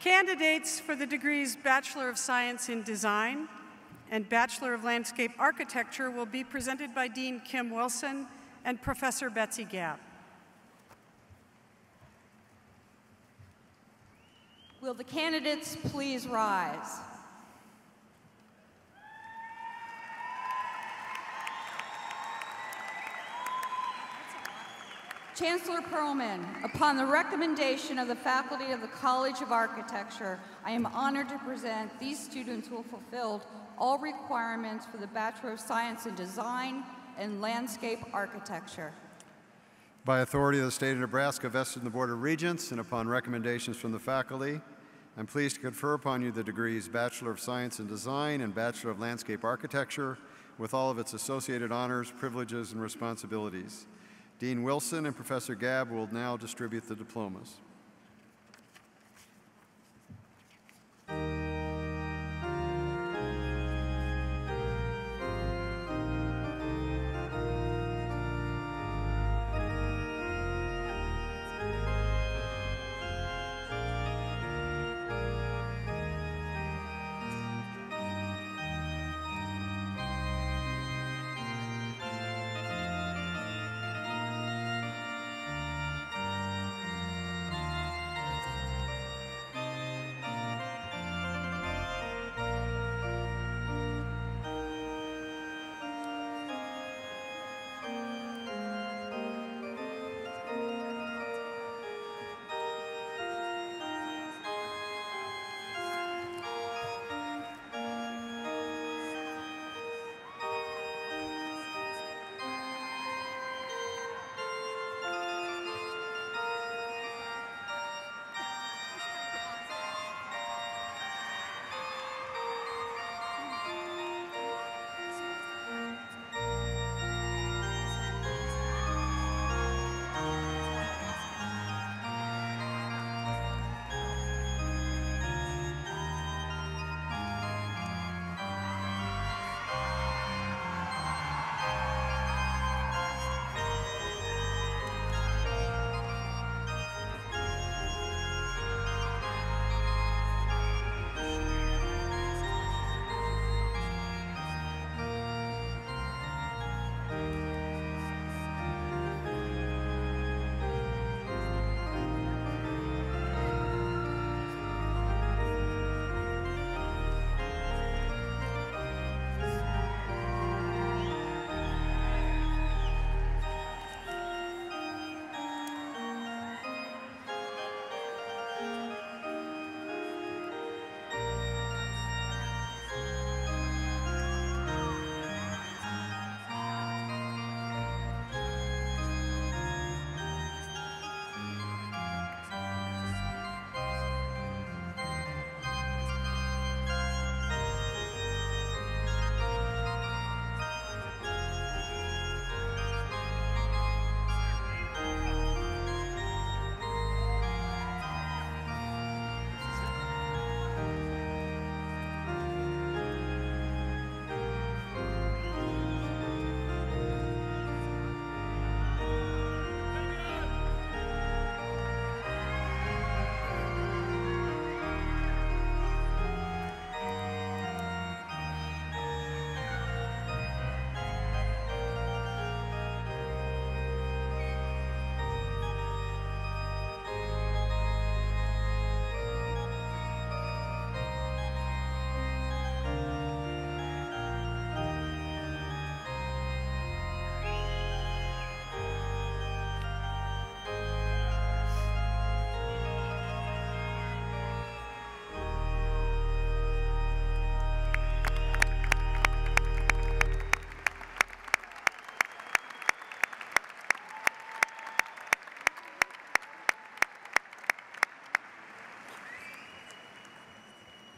Candidates for the degrees Bachelor of Science in Design and Bachelor of Landscape Architecture will be presented by Dean Kim Wilson and Professor Betsy Gabb. Will the candidates please rise? Chancellor Perlman, upon the recommendation of the faculty of the College of Architecture, I am honored to present these students who have fulfilled all requirements for the Bachelor of Science in Design and Landscape Architecture. By authority of the state of Nebraska vested in the Board of Regents and upon recommendations from the faculty, I'm pleased to confer upon you the degrees Bachelor of Science in Design and Bachelor of Landscape Architecture with all of its associated honors, privileges, and responsibilities. Dean Wilson and Professor Gabb will now distribute the diplomas.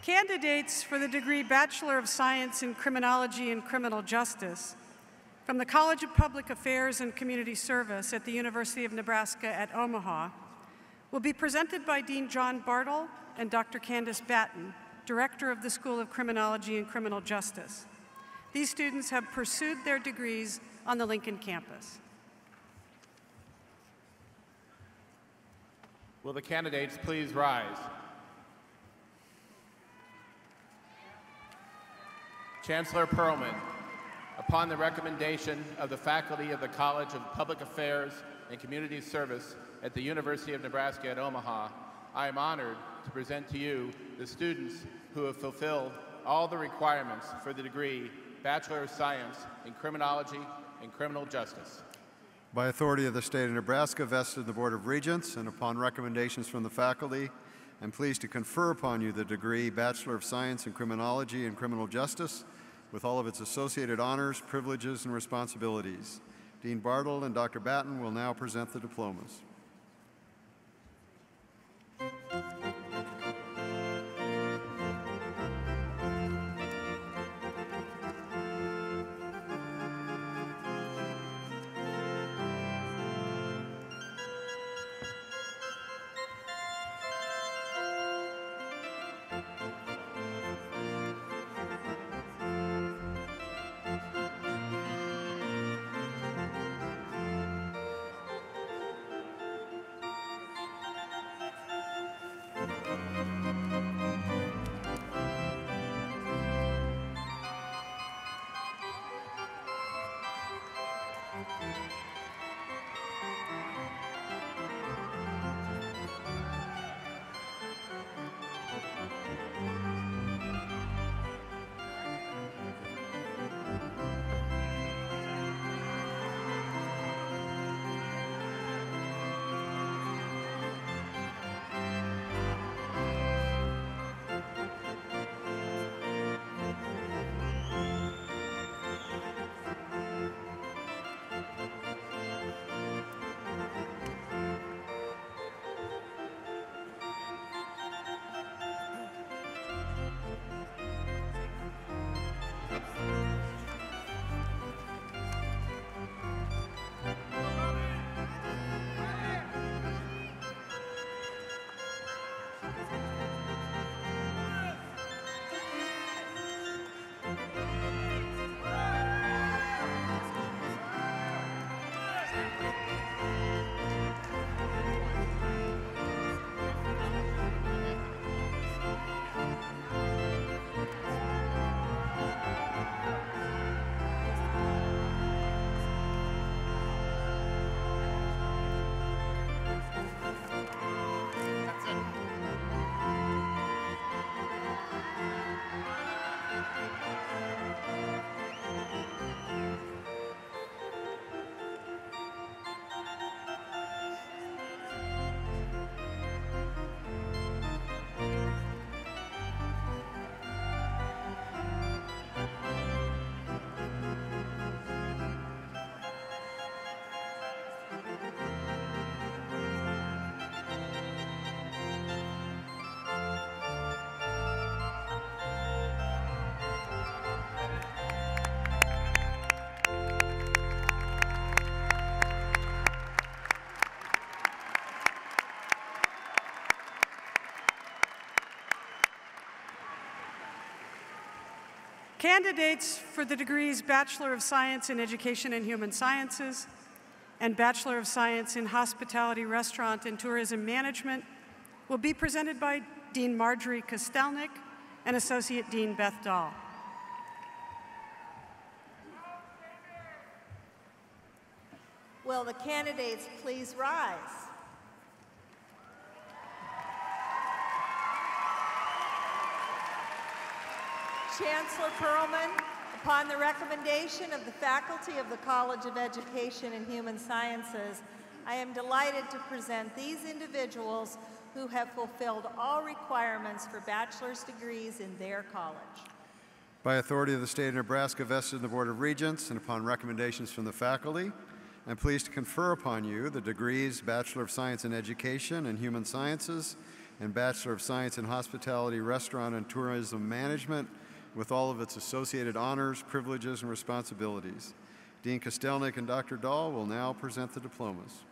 Candidates for the degree Bachelor of Science in Criminology and Criminal Justice from the College of Public Affairs and Community Service at the University of Nebraska at Omaha will be presented by Dean John Bartle and Dr. Candace Batten, Director of the School of Criminology and Criminal Justice. These students have pursued their degrees on the Lincoln campus. Will the candidates please rise? Chancellor Perlman, upon the recommendation of the faculty of the College of Public Affairs and Community Service at the University of Nebraska at Omaha, I am honored to present to you the students who have fulfilled all the requirements for the degree Bachelor of Science in Criminology and Criminal Justice. By authority of the state of Nebraska, vested in the Board of Regents, and upon recommendations from the faculty, I'm pleased to confer upon you the degree Bachelor of Science in Criminology and Criminal Justice with all of its associated honors, privileges, and responsibilities. Dean Bartle and Dr. Batten will now present the diplomas. Candidates for the degrees Bachelor of Science in Education and Human Sciences and Bachelor of Science in Hospitality, Restaurant, and Tourism Management will be presented by Dean Marjorie Kostelnik and Associate Dean Beth Dahl. Will the candidates please rise? Chancellor Perlman, upon the recommendation of the faculty of the College of Education and Human Sciences, I am delighted to present these individuals who have fulfilled all requirements for bachelor's degrees in their college. By authority of the state of Nebraska, vested in the Board of Regents, and upon recommendations from the faculty, I'm pleased to confer upon you the degrees Bachelor of Science in Education and Human Sciences and Bachelor of Science in Hospitality, Restaurant, and Tourism Management with all of its associated honors, privileges, and responsibilities. Dean Kostelnik and Dr. Dahl will now present the diplomas.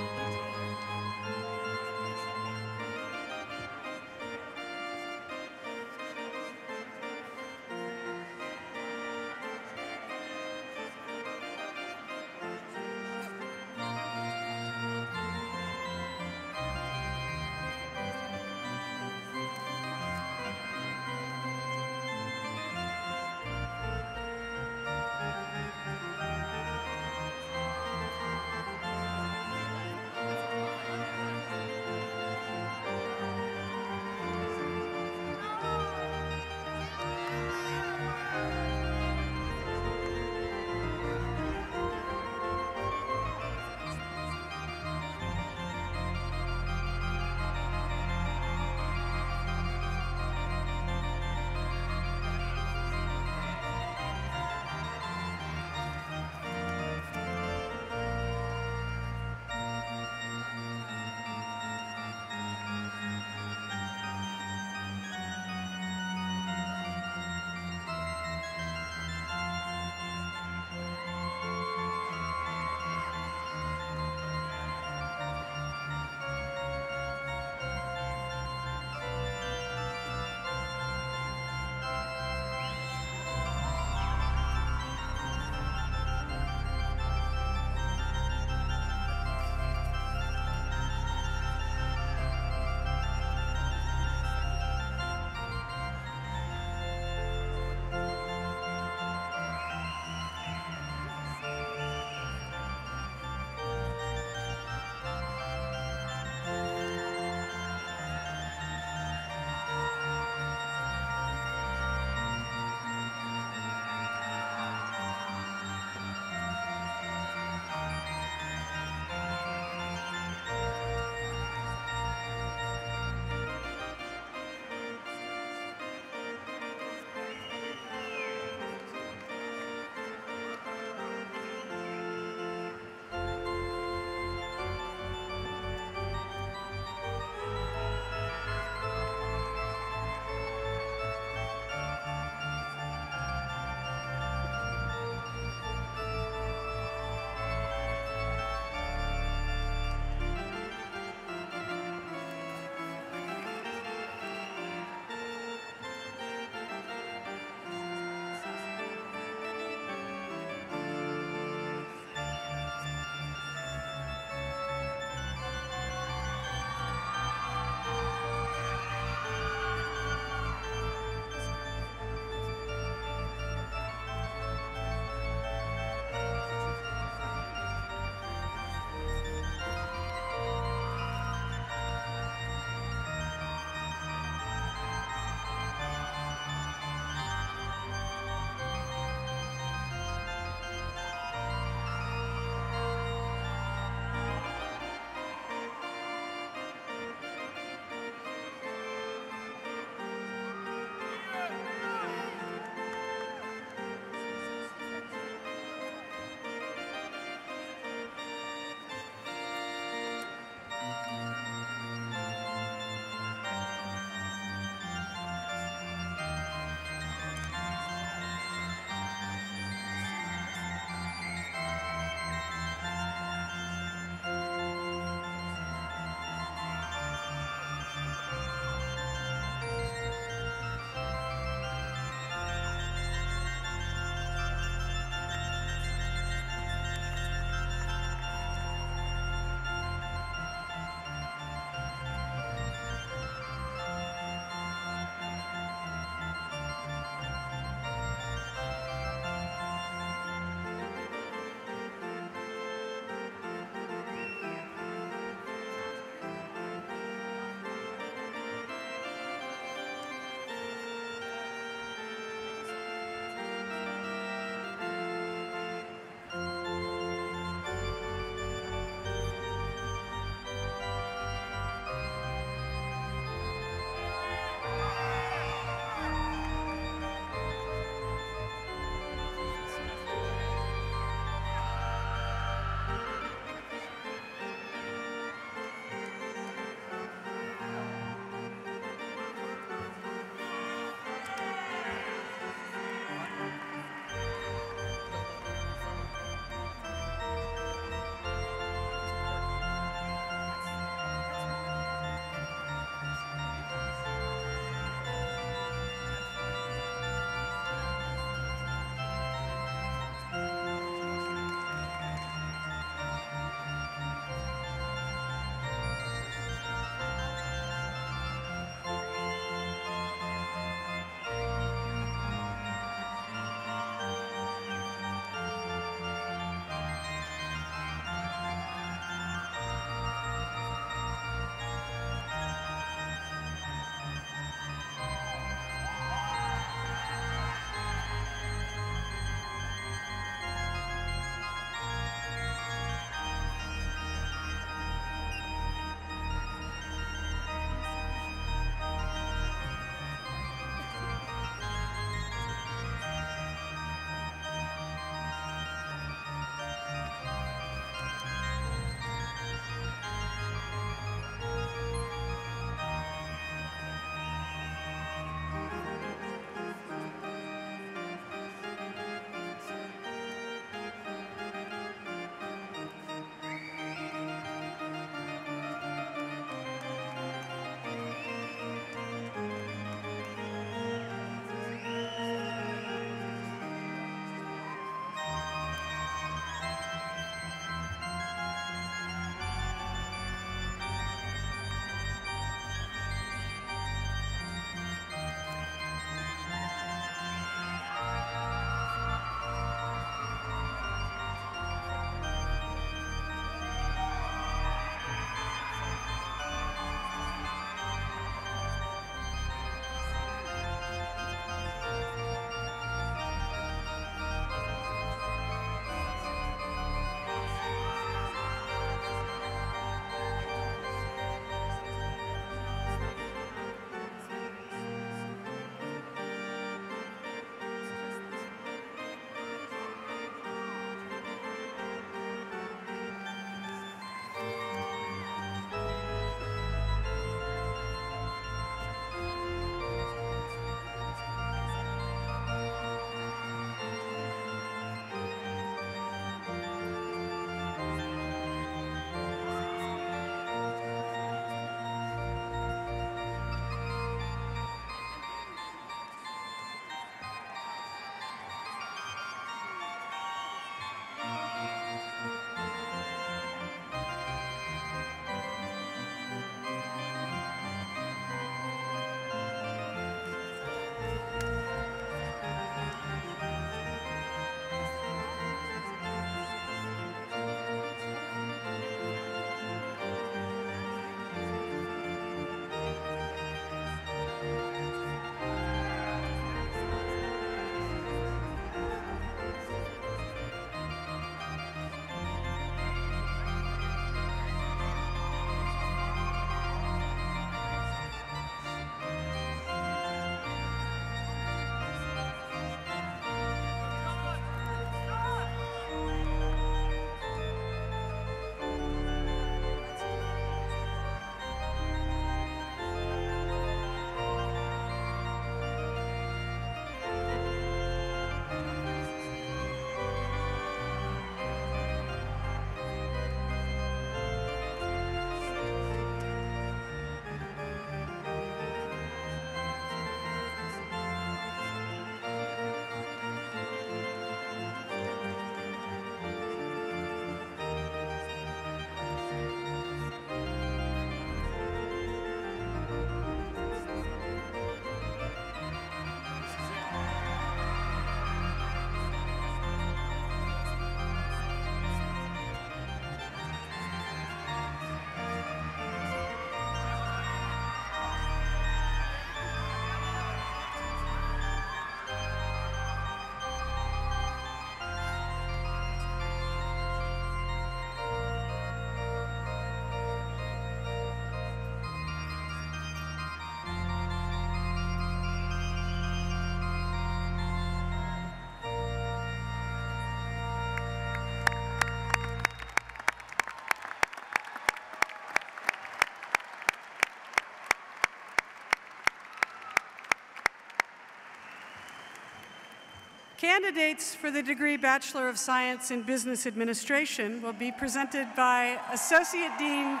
Candidates for the degree Bachelor of Science in Business Administration will be presented by Associate Dean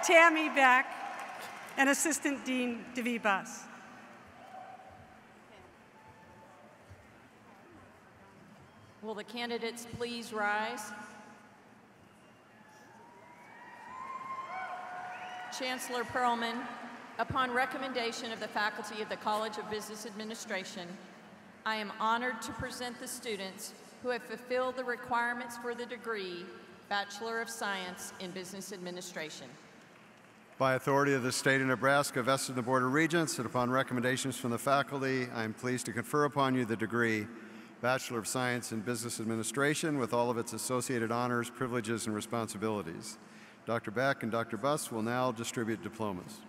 Tammy Beck and Assistant Dean Devi Bus. Will the candidates please rise? Chancellor Perlman, upon recommendation of the faculty of the College of Business Administration, I am honored to present the students who have fulfilled the requirements for the degree Bachelor of Science in Business Administration. By authority of the state of Nebraska, vested in the Board of Regents, and upon recommendations from the faculty, I am pleased to confer upon you the degree Bachelor of Science in Business Administration with all of its associated honors, privileges, and responsibilities. Dr. Beck and Dr. Buss will now distribute diplomas.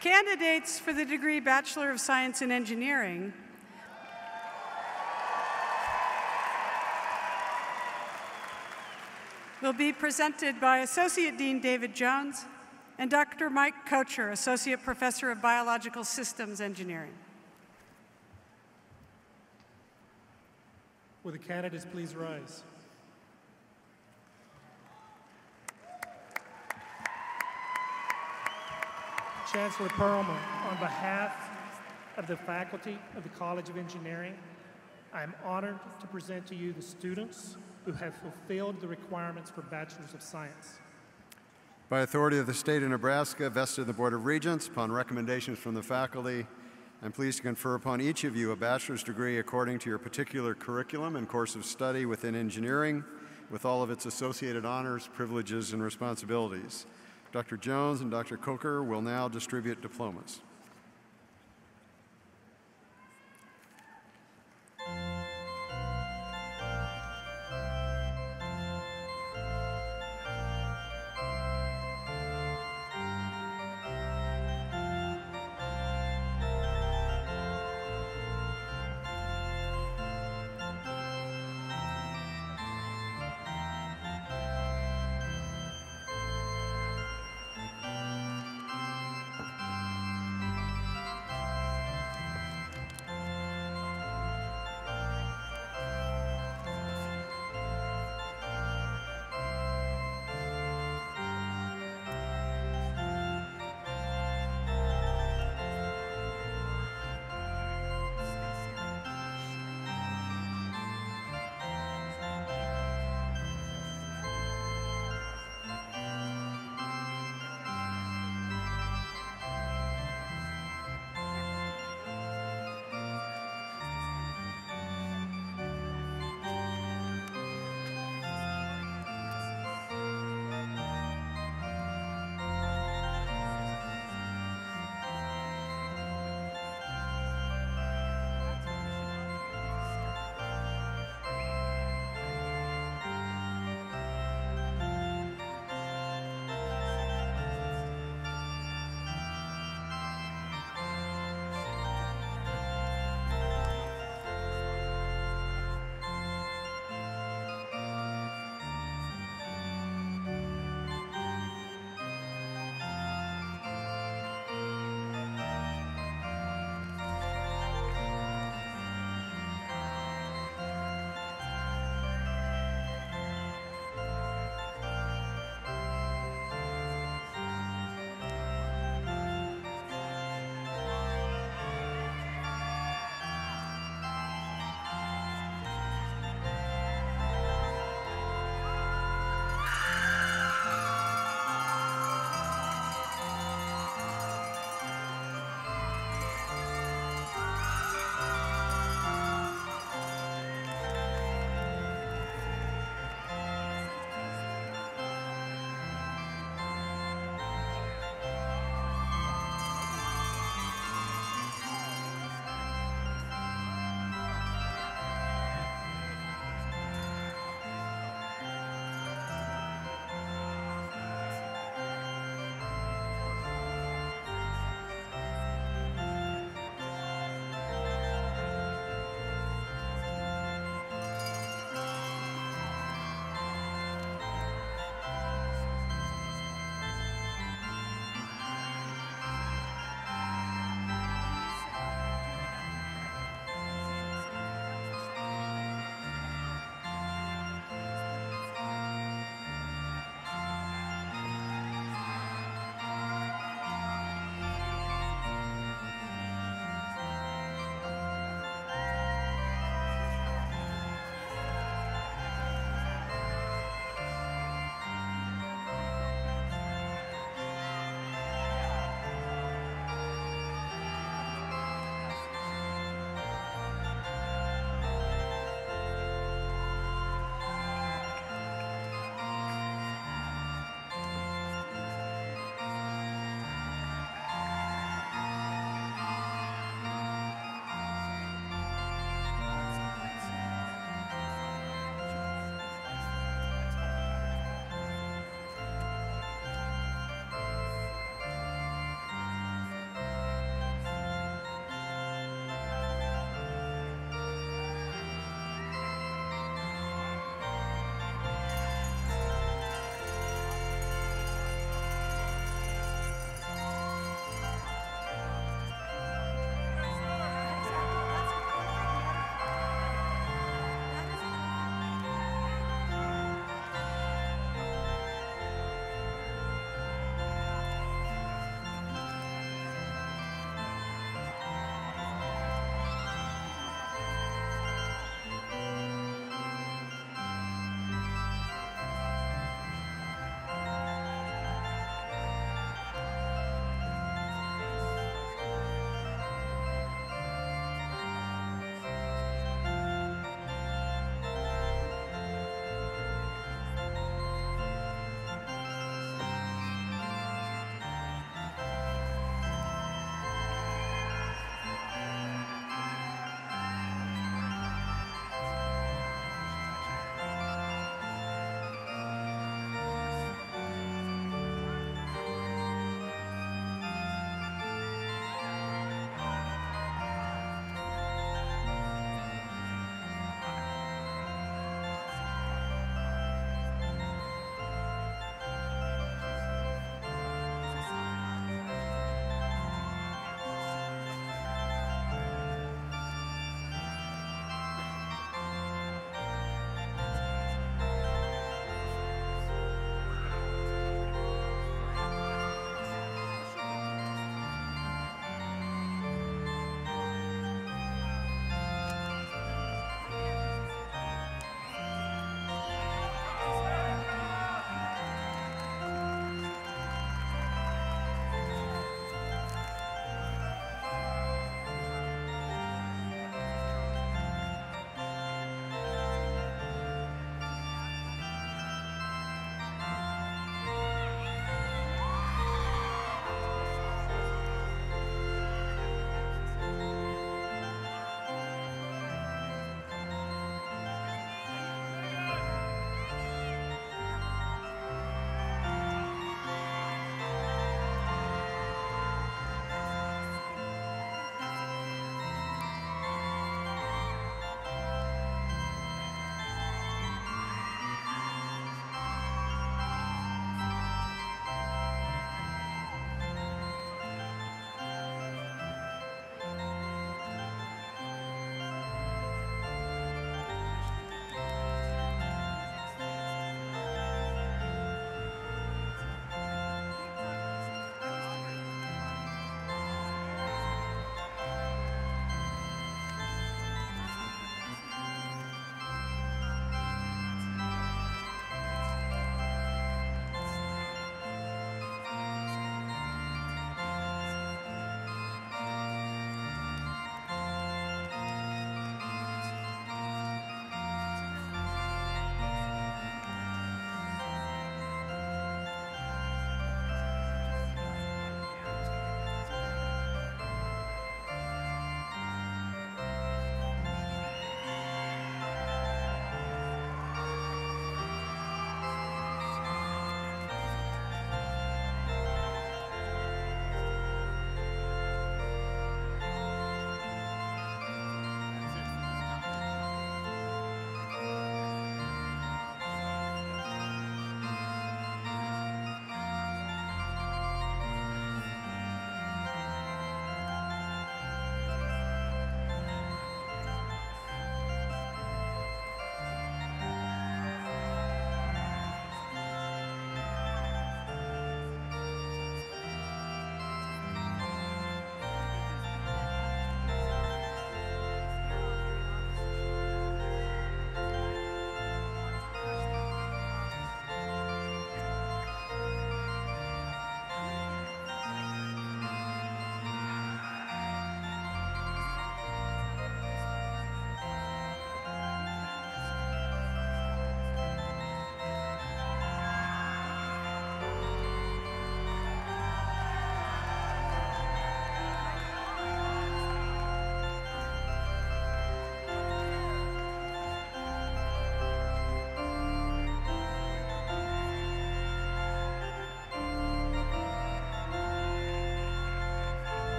Candidates for the degree Bachelor of Science in Engineering will be presented by Associate Dean David Jones and Dr. Mike Kocher, Associate Professor of Biological Systems Engineering. Will the candidates please rise? Chancellor Perlman, on behalf of the faculty of the College of Engineering, I am honored to present to you the students who have fulfilled the requirements for Bachelors of Science. By authority of the state of Nebraska, vested in the Board of Regents, upon recommendations from the faculty, I'm pleased to confer upon each of you a bachelor's degree according to your particular curriculum and course of study within engineering, with all of its associated honors, privileges, and responsibilities. Dr. Jones and Dr. Coker will now distribute diplomas.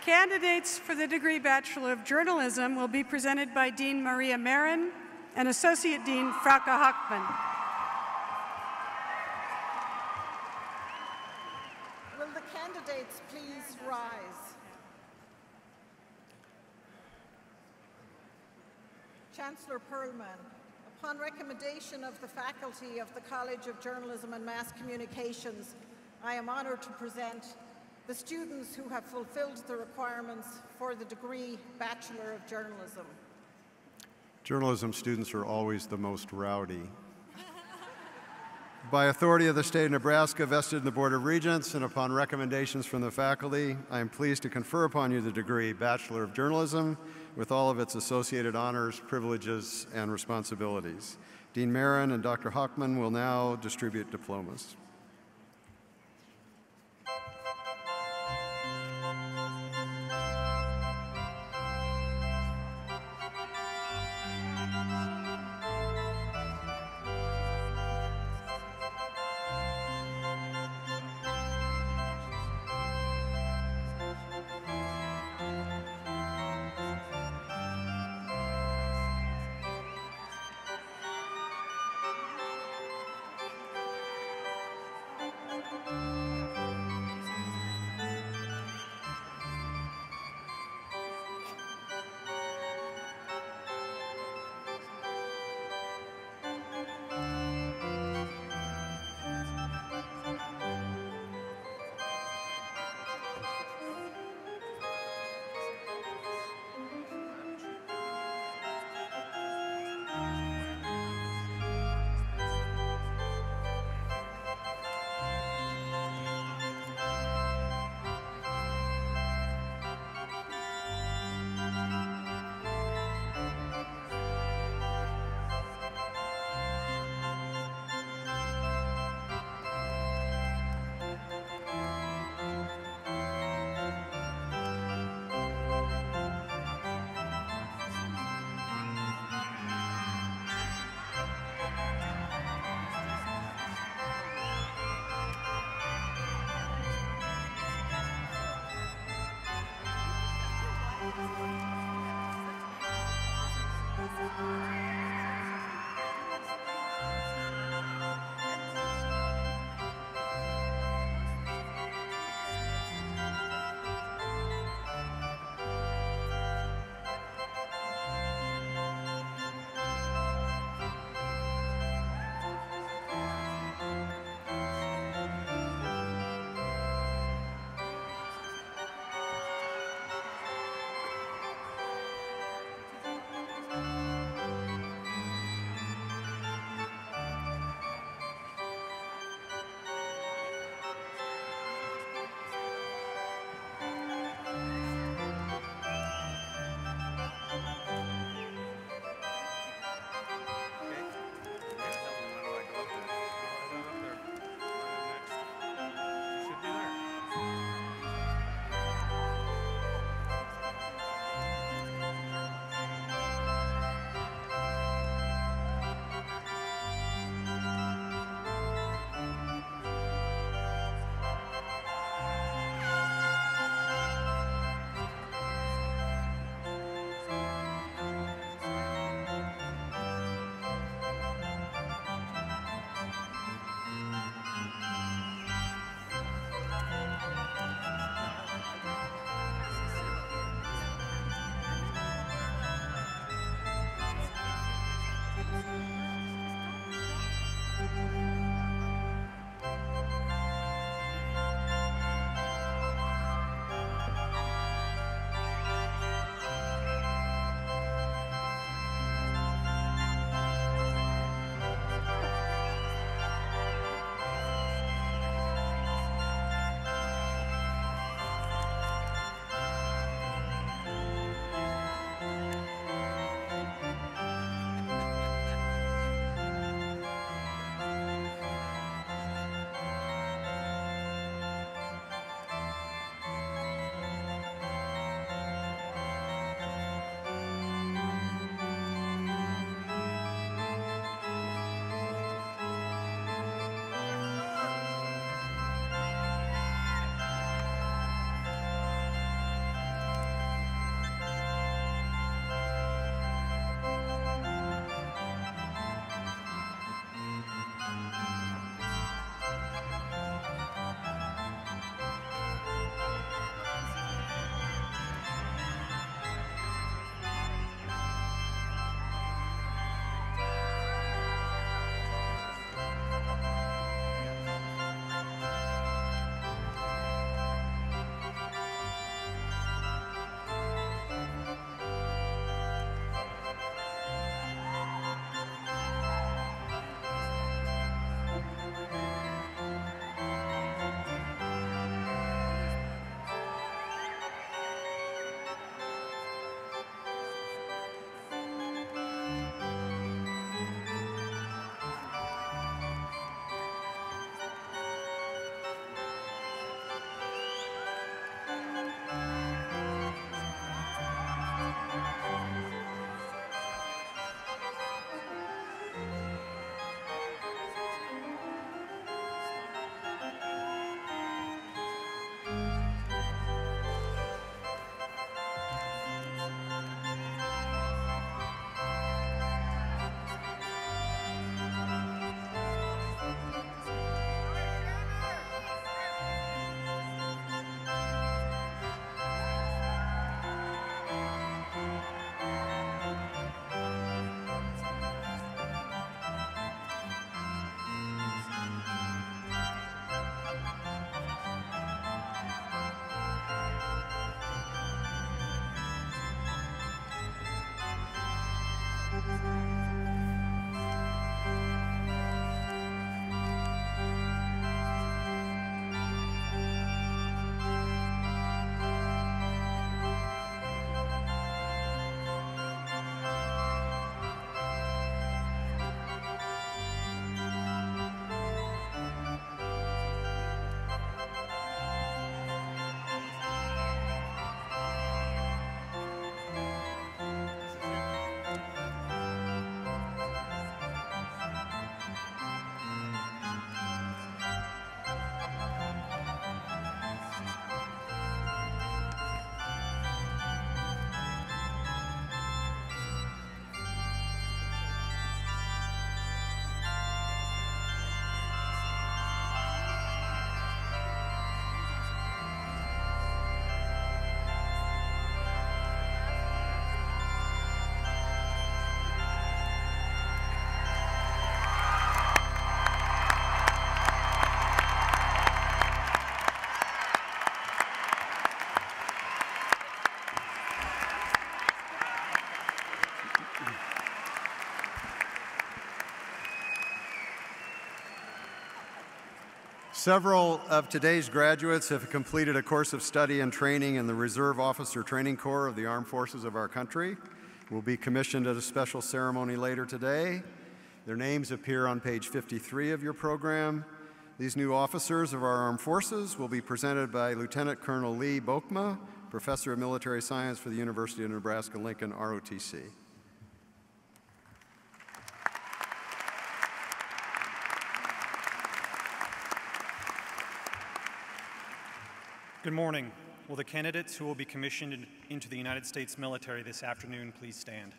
Candidates for the degree Bachelor of Journalism will be presented by Dean Maria Marin and Associate Dean Frauke Hockman. Will the candidates please rise? Chancellor Perlman, upon recommendation of the faculty of the College of Journalism and Mass Communications, I am honored to present the students who have fulfilled the requirements for the degree Bachelor of Journalism. Journalism students are always the most rowdy. By authority of the state of Nebraska, vested in the Board of Regents, and upon recommendations from the faculty, I am pleased to confer upon you the degree Bachelor of Journalism with all of its associated honors, privileges, and responsibilities. Dean Marin and Dr. Hockman will now distribute diplomas. Several of today's graduates have completed a course of study and training in the Reserve Officer Training Corps of the Armed Forces of our country. Will be commissioned at a special ceremony later today. Their names appear on page 53 of your program. These new officers of our armed forces will be presented by Lieutenant Colonel Lee Bokma, Professor of Military Science for the University of Nebraska-Lincoln, ROTC. Good morning. Will the candidates who will be commissioned into the United States military this afternoon please stand?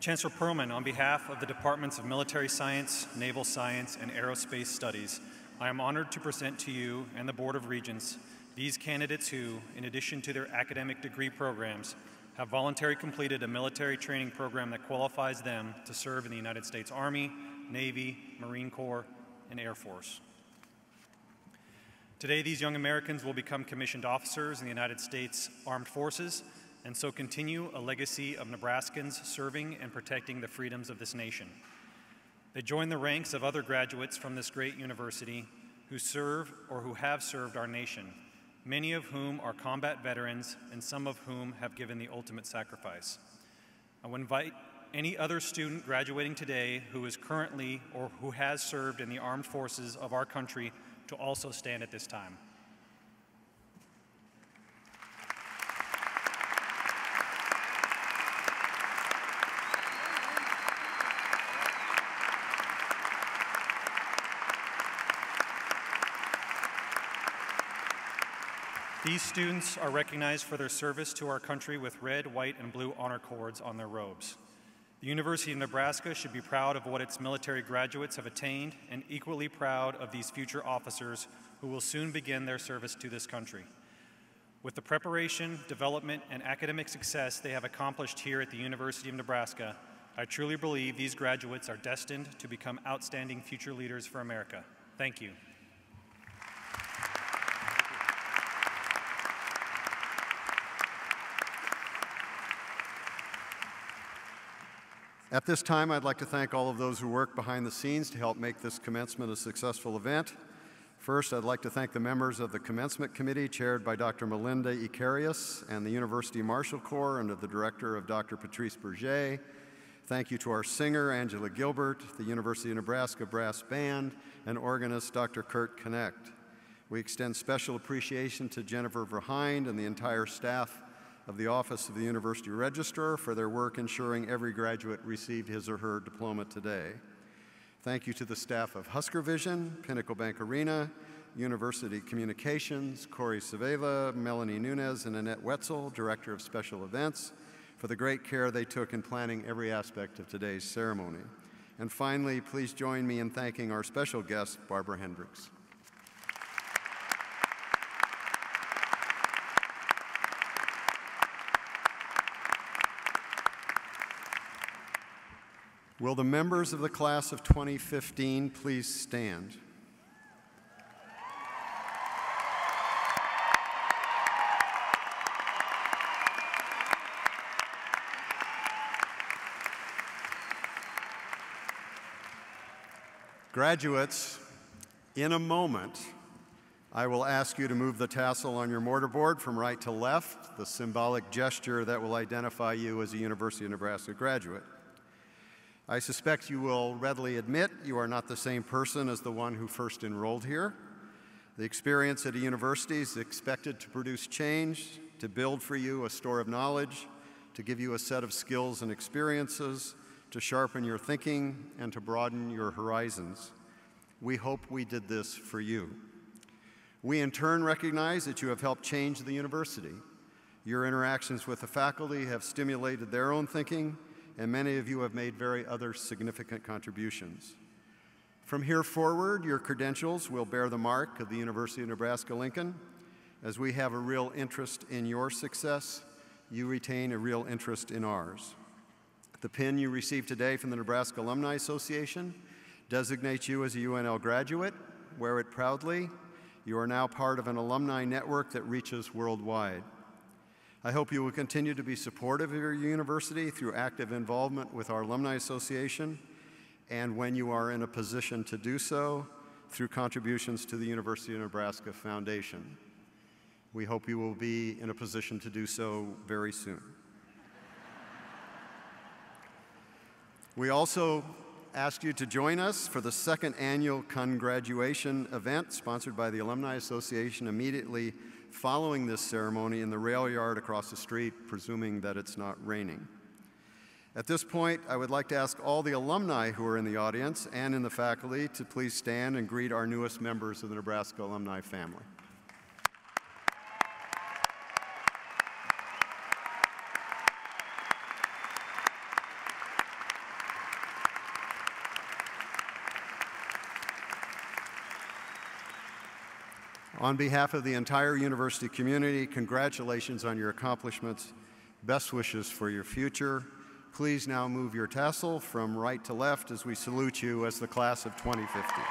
Chancellor Perlman, on behalf of the Departments of Military Science, Naval Science, and Aerospace Studies, I am honored to present to you and the Board of Regents these candidates who, in addition to their academic degree programs, have voluntarily completed a military training program that qualifies them to serve in the United States Army, Navy, Marine Corps, and Air Force. Today, these young Americans will become commissioned officers in the United States Armed Forces and so continue a legacy of Nebraskans serving and protecting the freedoms of this nation. They join the ranks of other graduates from this great university who serve or who have served our nation, many of whom are combat veterans and some of whom have given the ultimate sacrifice. I would invite any other student graduating today who is currently or who has served in the armed forces of our country to also stand at this time. These students are recognized for their service to our country with red, white, and blue honor cords on their robes. The University of Nebraska should be proud of what its military graduates have attained and equally proud of these future officers who will soon begin their service to this country. With the preparation, development, and academic success they have accomplished here at the University of Nebraska, I truly believe these graduates are destined to become outstanding future leaders for America. Thank you. At this time, I'd like to thank all of those who worked behind the scenes to help make this commencement a successful event. First, I'd like to thank the members of the Commencement Committee, chaired by Dr. Melinda Icarius, and the University Marshal Corps under the director of Dr. Patrice Berger. Thank you to our singer, Angela Gilbert, the University of Nebraska Brass Band, and organist, Dr. Kurt Knecht. We extend special appreciation to Jennifer Verhind and the entire staff of the Office of the University Registrar for their work ensuring every graduate received his or her diploma today. Thank you to the staff of Husker Vision, Pinnacle Bank Arena, University Communications, Corey Savela, Melanie Nunez, and Annette Wetzel, Director of Special Events, for the great care they took in planning every aspect of today's ceremony. And finally, please join me in thanking our special guest, Barbara Hendricks. Will the members of the class of 2015 please stand? Graduates, in a moment, I will ask you to move the tassel on your mortarboard from right to left, the symbolic gesture that will identify you as a University of Nebraska graduate. I suspect you will readily admit you are not the same person as the one who first enrolled here. The experience at a university is expected to produce change, to build for you a store of knowledge, to give you a set of skills and experiences, to sharpen your thinking, and to broaden your horizons. We hope we did this for you. We in turn recognize that you have helped change the university. Your interactions with the faculty have stimulated their own thinking, and many of you have made very other significant contributions. From here forward, your credentials will bear the mark of the University of Nebraska-Lincoln. As we have a real interest in your success, you retain a real interest in ours. The pin you received today from the Nebraska Alumni Association designates you as a UNL graduate. Wear it proudly. You are now part of an alumni network that reaches worldwide. I hope you will continue to be supportive of your university through active involvement with our Alumni Association, and when you are in a position to do so, through contributions to the University of Nebraska Foundation. We hope you will be in a position to do so very soon. We also ask you to join us for the second annual Congraduation event sponsored by the Alumni Association immediately following this ceremony in the rail yard across the street, presuming that it's not raining. At this point, I would like to ask all the alumni who are in the audience and in the faculty to please stand and greet our newest members of the Nebraska alumni family. On behalf of the entire university community, congratulations on your accomplishments. Best wishes for your future. Please now move your tassel from right to left as we salute you as the class of 2050.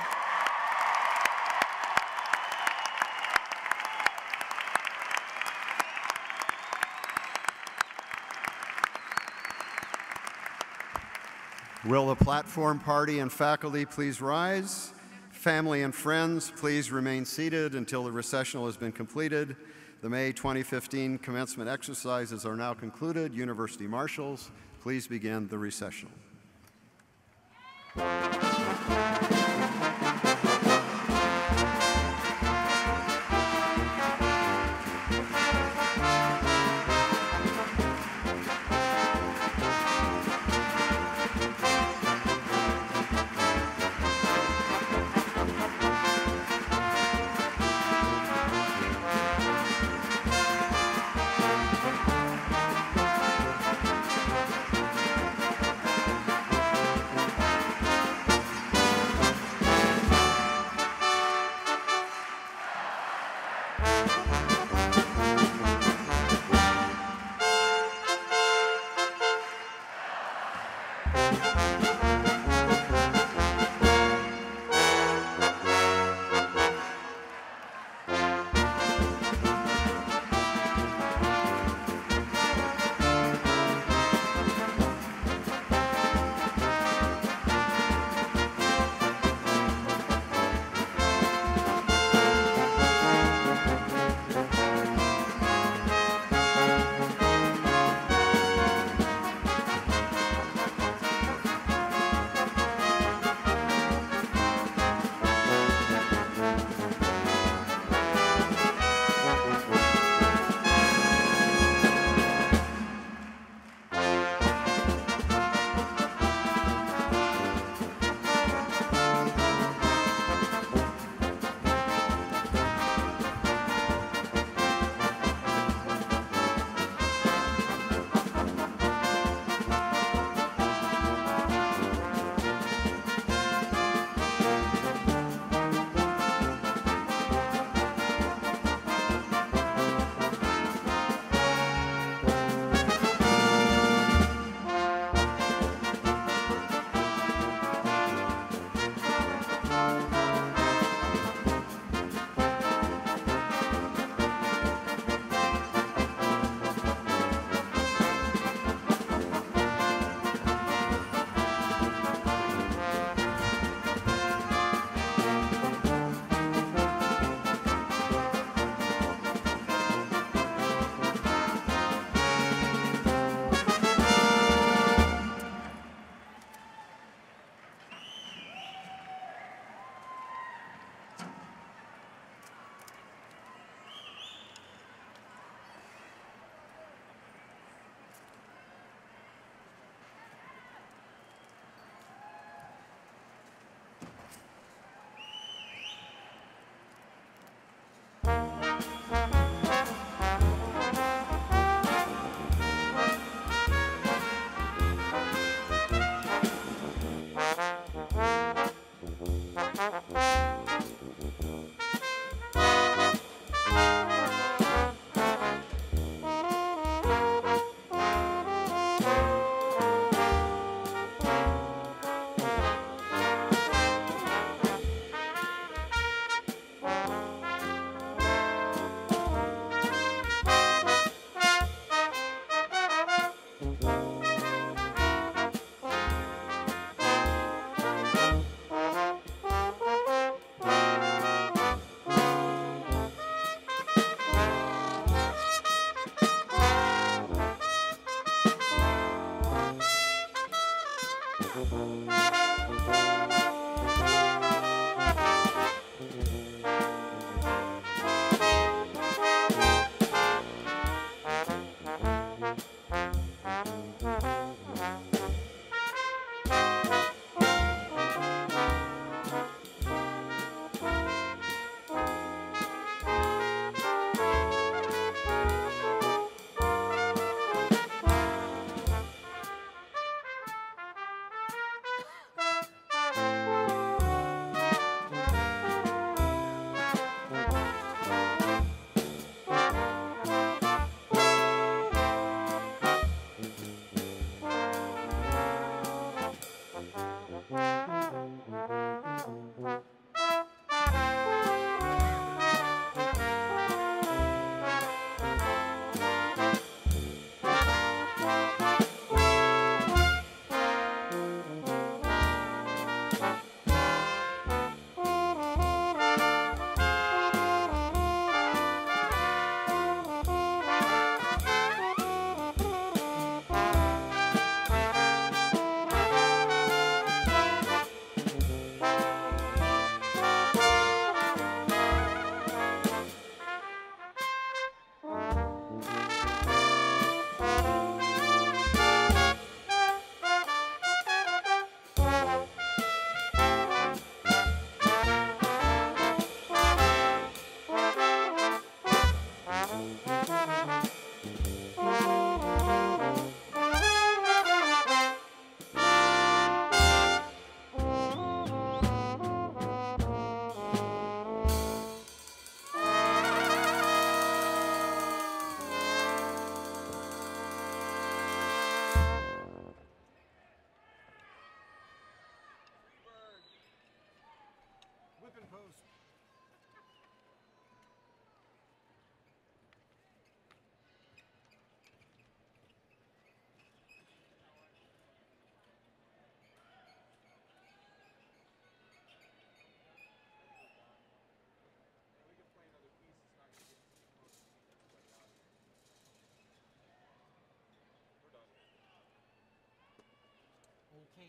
Will the platform party and faculty please rise? Family and friends, please remain seated until the recessional has been completed. The May 2015 commencement exercises are now concluded. University marshals, please begin the recessional.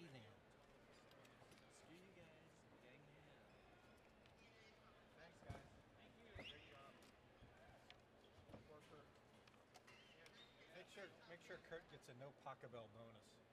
Okay then. Screw you guys. Gang hand. Thanks, guys. Thank you. Great job. Worker. Make sure Kurt gets a no Pachelbel bonus.